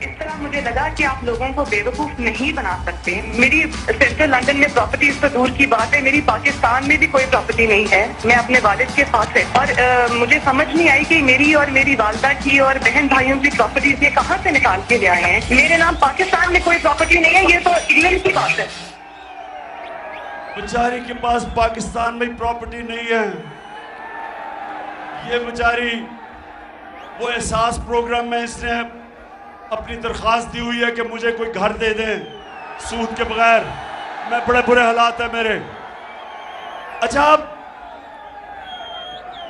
इस तरह मुझे लगा कि आप लोगों को बेवकूफ नहीं बना सकते। मेरी सेंट्रल लंदन में प्रॉपर्टीज तो दूर की बात है, मेरी पाकिस्तान में भी कोई प्रॉपर्टी नहीं है। मैं अपने वालिद के साथ है और मुझे समझ नहीं आई कि मेरी और मेरी वालदा की और बहन भाइयों की प्रॉपर्टीज ये कहाँ से निकाल के ले आए हैं। मेरे नाम पाकिस्तान में कोई प्रॉपर्टी नहीं है, ये तो इंग्लैंड की बात है। बेचारी के पास पाकिस्तान में प्रॉपर्टी नहीं है। ये बेचारी वो एहसास प्रोग्राम में इसने अपनी दरख्वास्त दी हुई है कि मुझे कोई घर दे दें सूद के बगैर। मैं बड़े बुरे हालात है मेरे। अच्छा, अब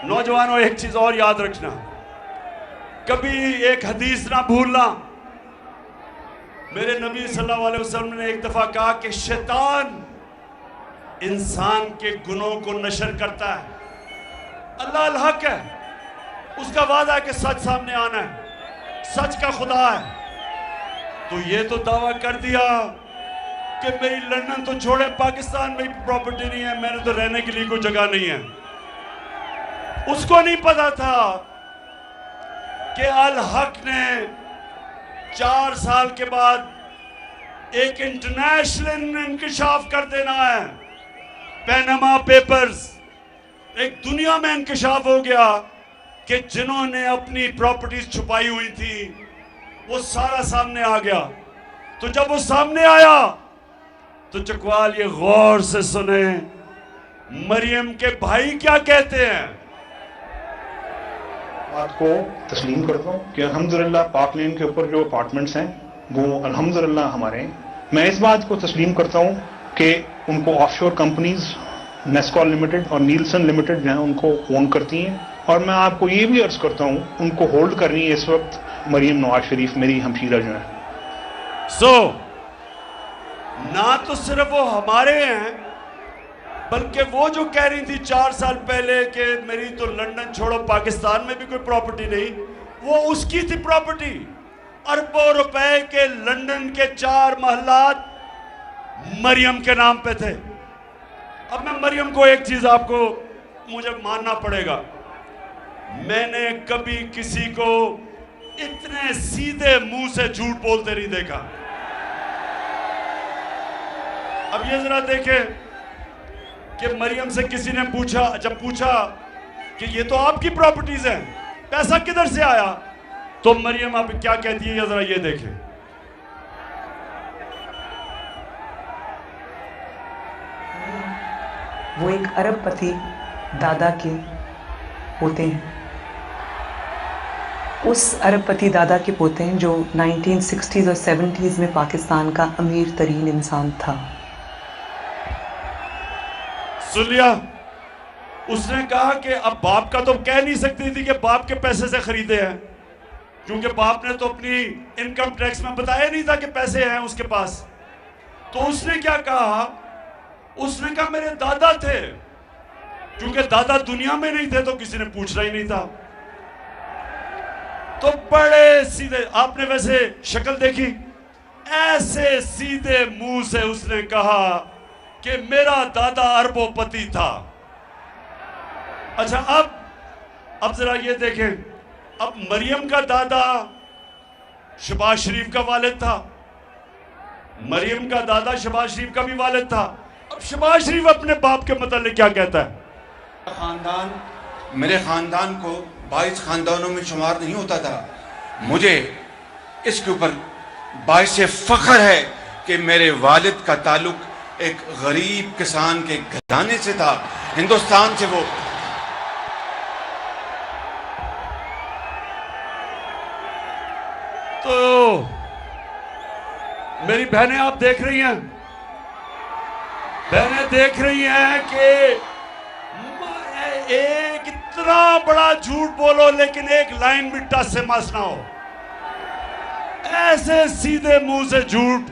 नौजवानों एक चीज और याद रखना, कभी एक हदीस ना भूलना। मेरे नबी सल्लल्लाहु अलैहि वसल्लम ने एक दफा कहा कि शैतान इंसान के गुनों को नशर करता है। अल्लाह अल हक है, उसका वादा है कि सच सामने आना है, सच का खुदा है। तो ये तो दावा कर दिया कि मेरी लंदन तो छोड़े, पाकिस्तान में प्रॉपर्टी नहीं है, मैंने तो रहने के लिए कोई जगह नहीं है। उसको नहीं पता था कि अल हक ने 4 साल के बाद एक इंटरनेशनल इंकशाफ कर देना है। पैनामा पेपर्स, एक दुनिया में इंकशाफ हो गया कि जिन्होंने अपनी प्रॉपर्टीज छुपाई हुई थी वो सारा सामने आ गया। तो जब वो सामने आया तो चकवाल ये गौर से सुने, मरियम के भाई क्या कहते हैं। बात को तस्लीम करता हूँ कि अल्हम्दुलिल्लाह पाक लेन के ऊपर जो अपार्टमेंट्स हैं वो अल्हम्दुलिल्लाह हमारे हैं। मैं इस बात को तस्लीम करता हूँ कि उनको ऑफशोर कंपनीज नेस्कॉल लिमिटेड और नीलसन लिमिटेड जो है उनको ओन करती हैं। और मैं आपको ये भी अर्ज करता हूँ उनको होल्ड कर रही है इस वक्त मरियम नवाज शरीफ, मेरी हमशीरा जो है। ना तो सिर्फ वो हमारे हैं, बल्कि वो जो कह रही थी 4 साल पहले कि मेरी तो लंदन छोड़ो पाकिस्तान में भी कोई प्रॉपर्टी नहीं, वो उसकी थी प्रॉपर्टी। अरबों रुपए के लंदन के 4 महलात मरियम के नाम पे थे। अब मैं मरियम को एक चीज आपको मुझे मानना पड़ेगा, मैंने कभी किसी को इतने सीधे मुंह से झूठ बोलते नहीं देखा। अब ये जरा देखें कि मरियम से किसी ने पूछा, जब पूछा कि ये तो आपकी प्रॉपर्टीज हैं, पैसा किधर से आया, तो मरियम अब क्या कहती है, जरा ये देखें। वो एक अरबपति दादा के पोते हैं, उस अरबपति दादा के पोते हैं जो 1960s और 70s में पाकिस्तान का अमीर तरीन इंसान था। सुन लिया, उसने कहा कि अब बाप का तो कह नहीं सकती थी कि बाप के पैसे से खरीदे हैं, क्योंकि बाप ने तो अपनी इनकम टैक्स में बताया नहीं था कि पैसे हैं उसके पास। तो उसने क्या कहा, उसने कहा मेरे दादा थे, क्योंकि दादा दुनिया में नहीं थे तो किसी ने पूछना ही नहीं था। तो बड़े सीधे, आपने वैसे शक्ल देखी, ऐसे सीधे मुंह से उसने कहा कि मेरा दादा अरबोपति था। अच्छा, अब जरा ये देखें, अब मरियम का दादा शहबाज शरीफ का वालिद था, मरियम का दादा शहबाज शरीफ का भी वालिद था। अब शहबाज शरीफ अपने बाप के मतलब क्या कहता है, खानदान मेरे खानदान को 22 खानदानों में शुमार नहीं होता था। मुझे इसके ऊपर बाइस फख्र है कि मेरे वालिद का ताल्लुक एक गरीब किसान के घराने से था, हिंदुस्तान से। वो तो मेरी बहनें आप देख रही हैं, बहनें देख रही हैं कि एक इतना बड़ा झूठ बोलो लेकिन एक लाइन भी टस से मस ना हो। ऐसे सीधे मुंह से झूठ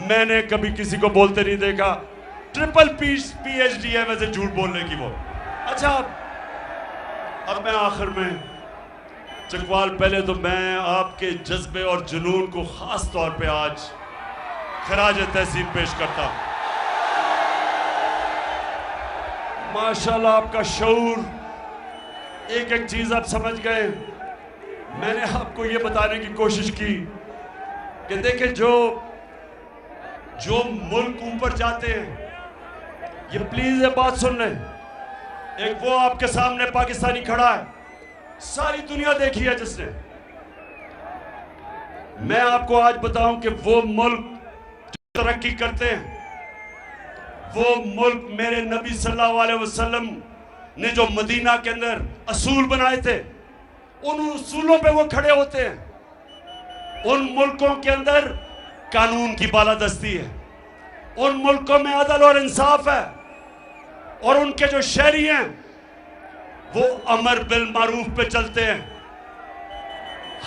मैंने कभी किसी को बोलते नहीं देखा। ट्रिपल PhD है वैसे झूठ बोलने की वो। अच्छा, अब मैं आखिर में चकवाल, पहले तो मैं आपके जज्बे और जुनून को खास तौर पे आज खराज तहसीन पेश करता हूं। माशाल्लाह आपका शऊर, एक एक चीज आप समझ गए। मैंने आपको ये बताने की कोशिश की कि देखें जो मुल्क ऊपर जाते हैं, ये प्लीज ये बात सुन लें। एक वो आपके सामने पाकिस्तानी खड़ा है, सारी दुनिया देखी है जिसने। मैं आपको आज बताऊं कि वो मुल्क जो तरक्की करते हैं, वो मुल्क मेरे नबी सल्लल्लाहु अलैहि वसल्लम ने जो मदीना के अंदर असूल बनाए थे, उन उसूलों पे वो खड़े होते हैं। उन मुल्कों के अंदर कानून की बालादस्ती है, उन मुल्कों में अदल और इंसाफ है, और उनके जो शहरी हैं वो अमर बिल मारूफ पे चलते हैं,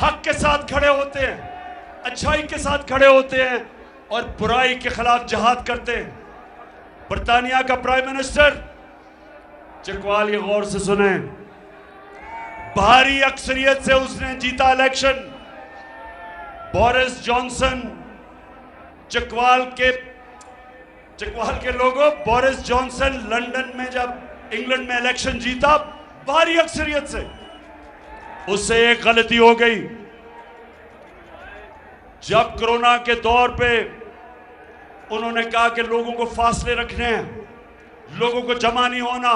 हक के साथ खड़े होते हैं, अच्छाई के साथ खड़े होते हैं और बुराई के खिलाफ जहाद करते हैं। बरतानिया का प्राइम मिनिस्टर, चकवाल ये गौर से सुने, भारी अक्सरियत से उसने जीता इलेक्शन। बोरिस जॉनसन, चकवाल के लोगों, बोरिस जॉनसन लंदन में जब इंग्लैंड में इलेक्शन जीता भारी अक्सरियत से, उससे एक गलती हो गई। जब कोरोना के दौर पे उन्होंने कहा कि लोगों को फासले रखने हैं, लोगों को जमा नहीं होना,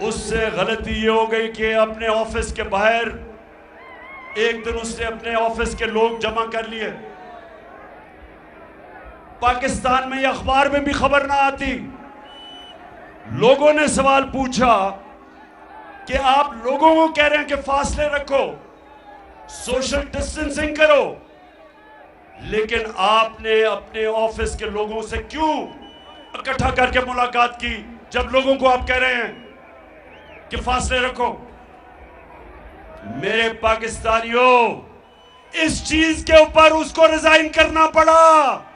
उससे गलती ये हो गई कि अपने ऑफिस के बाहर एक दिन उसने अपने ऑफिस के लोग जमा कर लिए। पाकिस्तान में ये अखबार में भी खबर ना आती। लोगों ने सवाल पूछा कि आप लोगों को कह रहे हैं कि फासले रखो, सोशल डिस्टेंसिंग करो, लेकिन आपने अपने ऑफिस के लोगों से क्यों इकट्ठा करके मुलाकात की जब लोगों को आप कह रहे हैं कि फासले रखो? मेरे पाकिस्तानियों, इस चीज के ऊपर उसको रिजाइन करना पड़ा।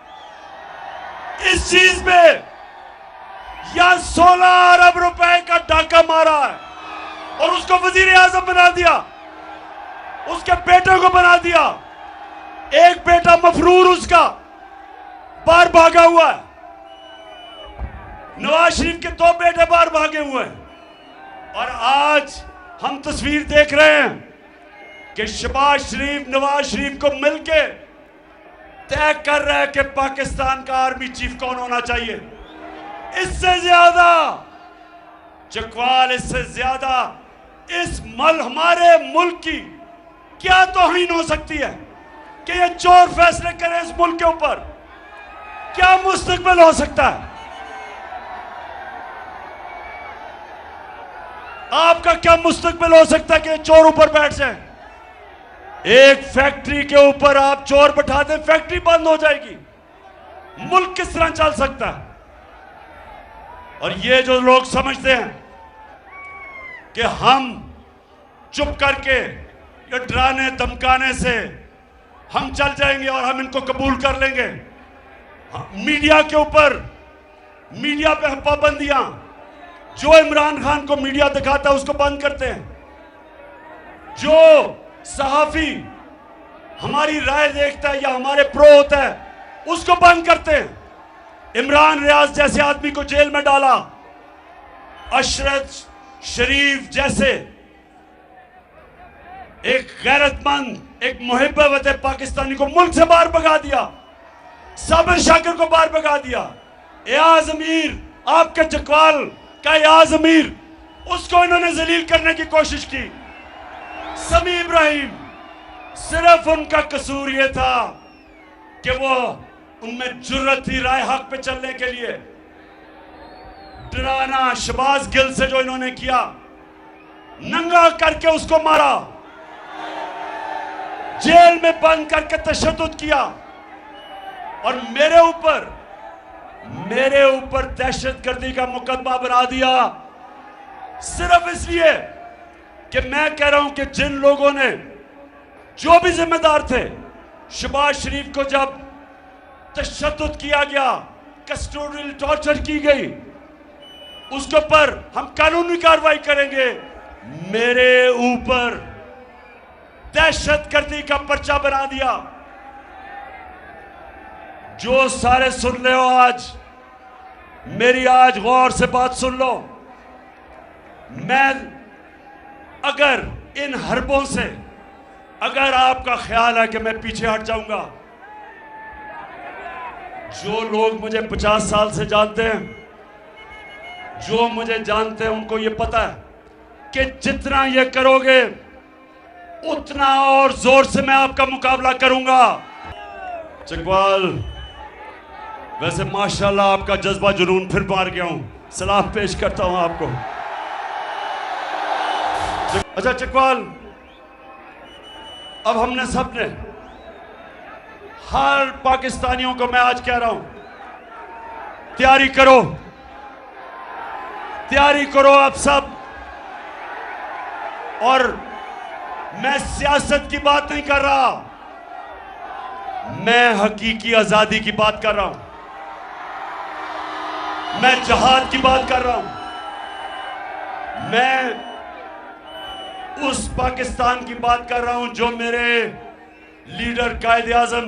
इस चीज में या 16 अरब रुपए का डाका मारा है और उसको वजीर आजम बना दिया, उसके बेटे को बना दिया। एक बेटा मफरूर उसका बाहर भागा हुआ है, नवाज शरीफ के 2 बेटे बाहर भागे हुए हैं। और आज हम तस्वीर देख रहे हैं कि शहबाज शरीफ नवाज शरीफ को मिलके तय कर रहा है कि पाकिस्तान का आर्मी चीफ कौन होना चाहिए। इससे ज्यादा चकवाल, इससे ज्यादा इस हमारे मुल्क की क्या तौहीन हो सकती है कि ये चोर फैसले करें इस मुल्क के ऊपर? क्या मुस्तकबिल हो सकता है? आपका क्या मुस्तकबिल हो सकता है कि चोर ऊपर बैठ जाए? एक फैक्ट्री के ऊपर आप चोर बैठा दें, फैक्ट्री बंद हो जाएगी। मुल्क किस तरह चल सकता है? और ये जो लोग समझते हैं कि हम चुप करके या डराने धमकाने से हम चल जाएंगे और हम इनको कबूल कर लेंगे। मीडिया के ऊपर, मीडिया पे हम पाबंदियां, जो इमरान खान को मीडिया दिखाता है उसको बंद करते हैं, जो सहाफी हमारी राय देखता है या हमारे प्रो होता है उसको बंद करते हैं। इमरान रियाज जैसे आदमी को जेल में डाला, अशरफ शरीफ जैसे एक गैरतमंद, एक मुहिब वतन पाकिस्तानी को मुल्क से बाहर भगा दिया, साबिर शाकिर को बाहर भगा दिया। एयाज अमीर, आपके चकवाल का एयाज अमीर, उसको इन्होंने जलील करने की कोशिश की। समी इब्राहिम, सिर्फ उनका कसूर यह था कि वो उनमें जुर्रत थी राय हक पे चलने के लिए। डराना शहबाज गिल से जो इन्होंने किया, नंगा करके उसको मारा, जेल में बंद करके तशद्दुद किया, और मेरे ऊपर दहशतगर्दी का मुकदमा बना दिया, सिर्फ इसलिए कि मैं कह रहा हूं कि जिन लोगों ने, जो भी जिम्मेदार थे, शहबाज शरीफ को जब तशद्दुद किया गया, कस्टोडियल टॉर्चर की गई, उसके ऊपर हम कानूनी कार्रवाई करेंगे। मेरे ऊपर दहशतगर्दी का पर्चा बना दिया। जो सारे सुन ले हो, आज मेरी आज गौर से बात सुन लो। मैं अगर इन हरबों से अगर आपका ख्याल है कि मैं पीछे हट जाऊंगा, जो लोग मुझे 50 साल से जानते हैं, जो मुझे जानते हैं, उनको ये पता है कि जितना ये करोगे उतना और जोर से मैं आपका मुकाबला करूंगा। चकवाल, वैसे माशाल्लाह आपका जज्बा जुनून फिर मार गया हूं, सलाम पेश करता हूं आपको। अच्छा चकवाल, अब हमने सबने, हर पाकिस्तानियों को मैं आज कह रहा हूं, तैयारी करो, तैयारी करो आप सब। और मैं सियासत की बात नहीं कर रहा, मैं हकीकी आजादी की बात कर रहा हूं, मैं जहाद की बात कर रहा हूं, मैं उस पाकिस्तान की बात कर रहा हूं जो मेरे लीडर कायदे आजम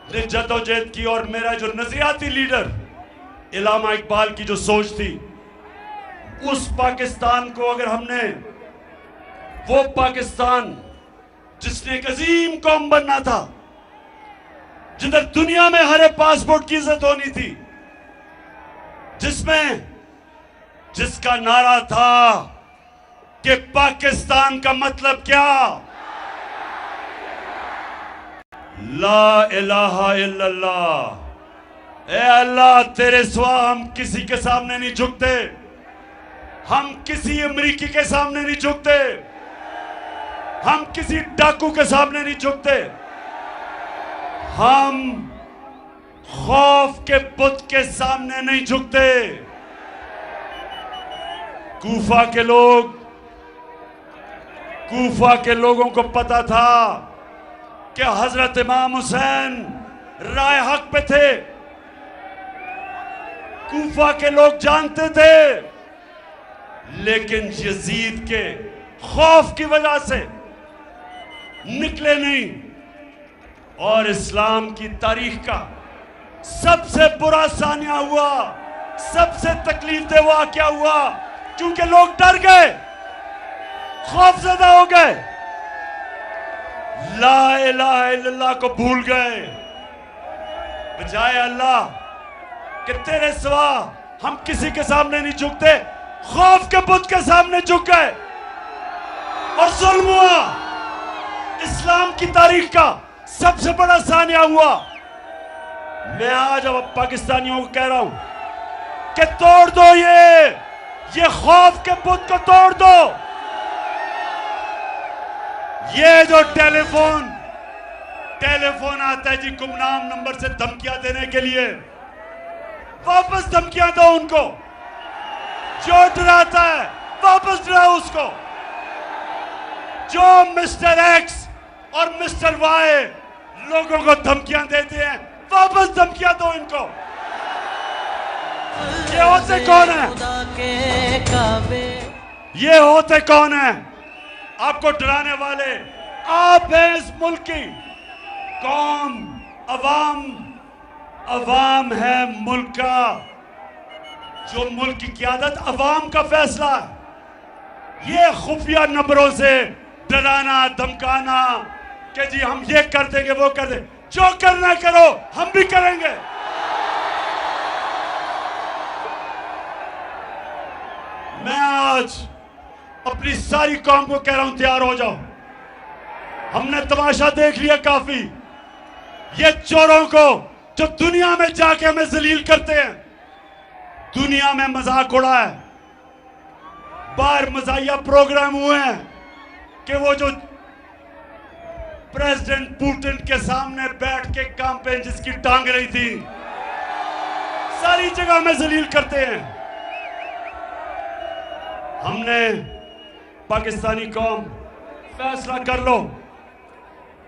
ने जद्दोजहद की, और मेरा जो नजरियाती लीडर इलामा इकबाल की जो सोच थी, उस पाकिस्तान को अगर हमने, वो पाकिस्तान जिसने एक अजीम कौम बनना था, जिधर दुनिया में हर पासपोर्ट की इज्जत होनी थी, जिसका नारा था कि पाकिस्तान का मतलब क्या, ला इलाहा इल्लल्लाह। ए अल्लाह, तेरे सिवा हम किसी के सामने नहीं झुकते, हम किसी अमरीकी के सामने नहीं झुकते, हम किसी डाकू के सामने नहीं झुकते, हम खौफ के बुत के सामने नहीं झुकते। कूफा के लोगों को पता था कि हजरत इमाम हुसैन राय हक पे थे, कूफा के लोग जानते थे, लेकिन यजीद के खौफ की वजह से निकले नहीं। और इस्लाम की तारीख का सबसे बुरा सानिया हुआ, सबसे तकलीफ दे वाक़या हुआ, क्योंकि लोग डर गए, खौफजदा हो गए, ला इलाहा इल्लल्लाह को भूल गए। बजाय अल्लाह कि तेरे सिवा हम किसी के सामने नहीं झुकते, खौफ के बुत के सामने झुक गए और जुल्म हुआ। इस्लाम की तारीख का सबसे बड़ा सानिया हुआ। मैं आज अब पाकिस्तानियों को कह रहा हूं कि तोड़ दो ये खौफ के बुत को तोड़ दो। ये जो टेलीफोन आता है जी गुमनाम नंबर से धमकियां देने के लिए, वापस धमकियां दो उनको। जो डराता है वापस डराओ उसको। जो मिस्टर एक्स और मिस्टर वाई लोगों को धमकियां देते हैं, वापस धमकियां दो इनको। ये होते कौन है? ये होते कौन है आपको डराने वाले? आप हैं इस मुल्क की कौम, अवाम है मुल्क का। जो मुल्क की क़यादत अवाम का फैसला है। ये खुफिया नंबरों से डराना धमकाना कि जी हम ये कर देंगे वो कर देंगे, जो करना करो, हम भी करेंगे। मैं आज अपनी सारी कौम को कह रहा हूं, तैयार हो जाओ। हमने तमाशा देख लिया काफी। ये चोरों को जो दुनिया में जाके हमें जलील करते हैं, दुनिया में मजाक उड़ा है। बाहर मजाहिया प्रोग्राम हुए हैं कि वो जो प्रेसिडेंट पुतिन के सामने बैठ के कैंपेन जिसकी टांग रही थी, सारी जगह में जलील करते हैं। हमने पाकिस्तानी कौम फैसला कर लो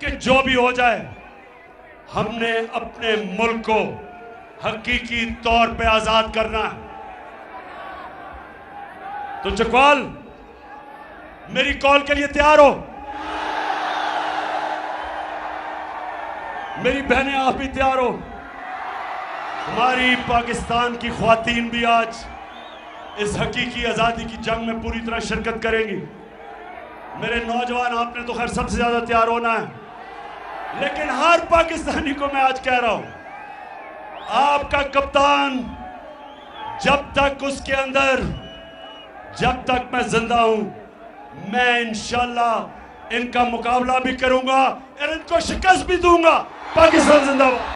कि जो भी हो जाए, हमने अपने मुल्क को हकीकी तौर पे आजाद करना है। तो चकवाल, मेरी कॉल के लिए तैयार हो? मेरी बहनें, आप भी तैयार हो? हमारी पाकिस्तान की ख्वातीन भी आज इस हकीकी आजादी की जंग में पूरी तरह शिरकत करेंगी। मेरे नौजवान, आपने तो खैर सबसे ज्यादा तैयार होना है, लेकिन हर पाकिस्तानी को मैं आज कह रहा हूं आपका कप्तान जब तक उसके अंदर, जब तक मैं जिंदा हूं, मैं इंशाल्लाह इनका मुकाबला भी करूंगा और इनको शिकस्त भी दूंगा। पाकिस्तान जिंदाबाद।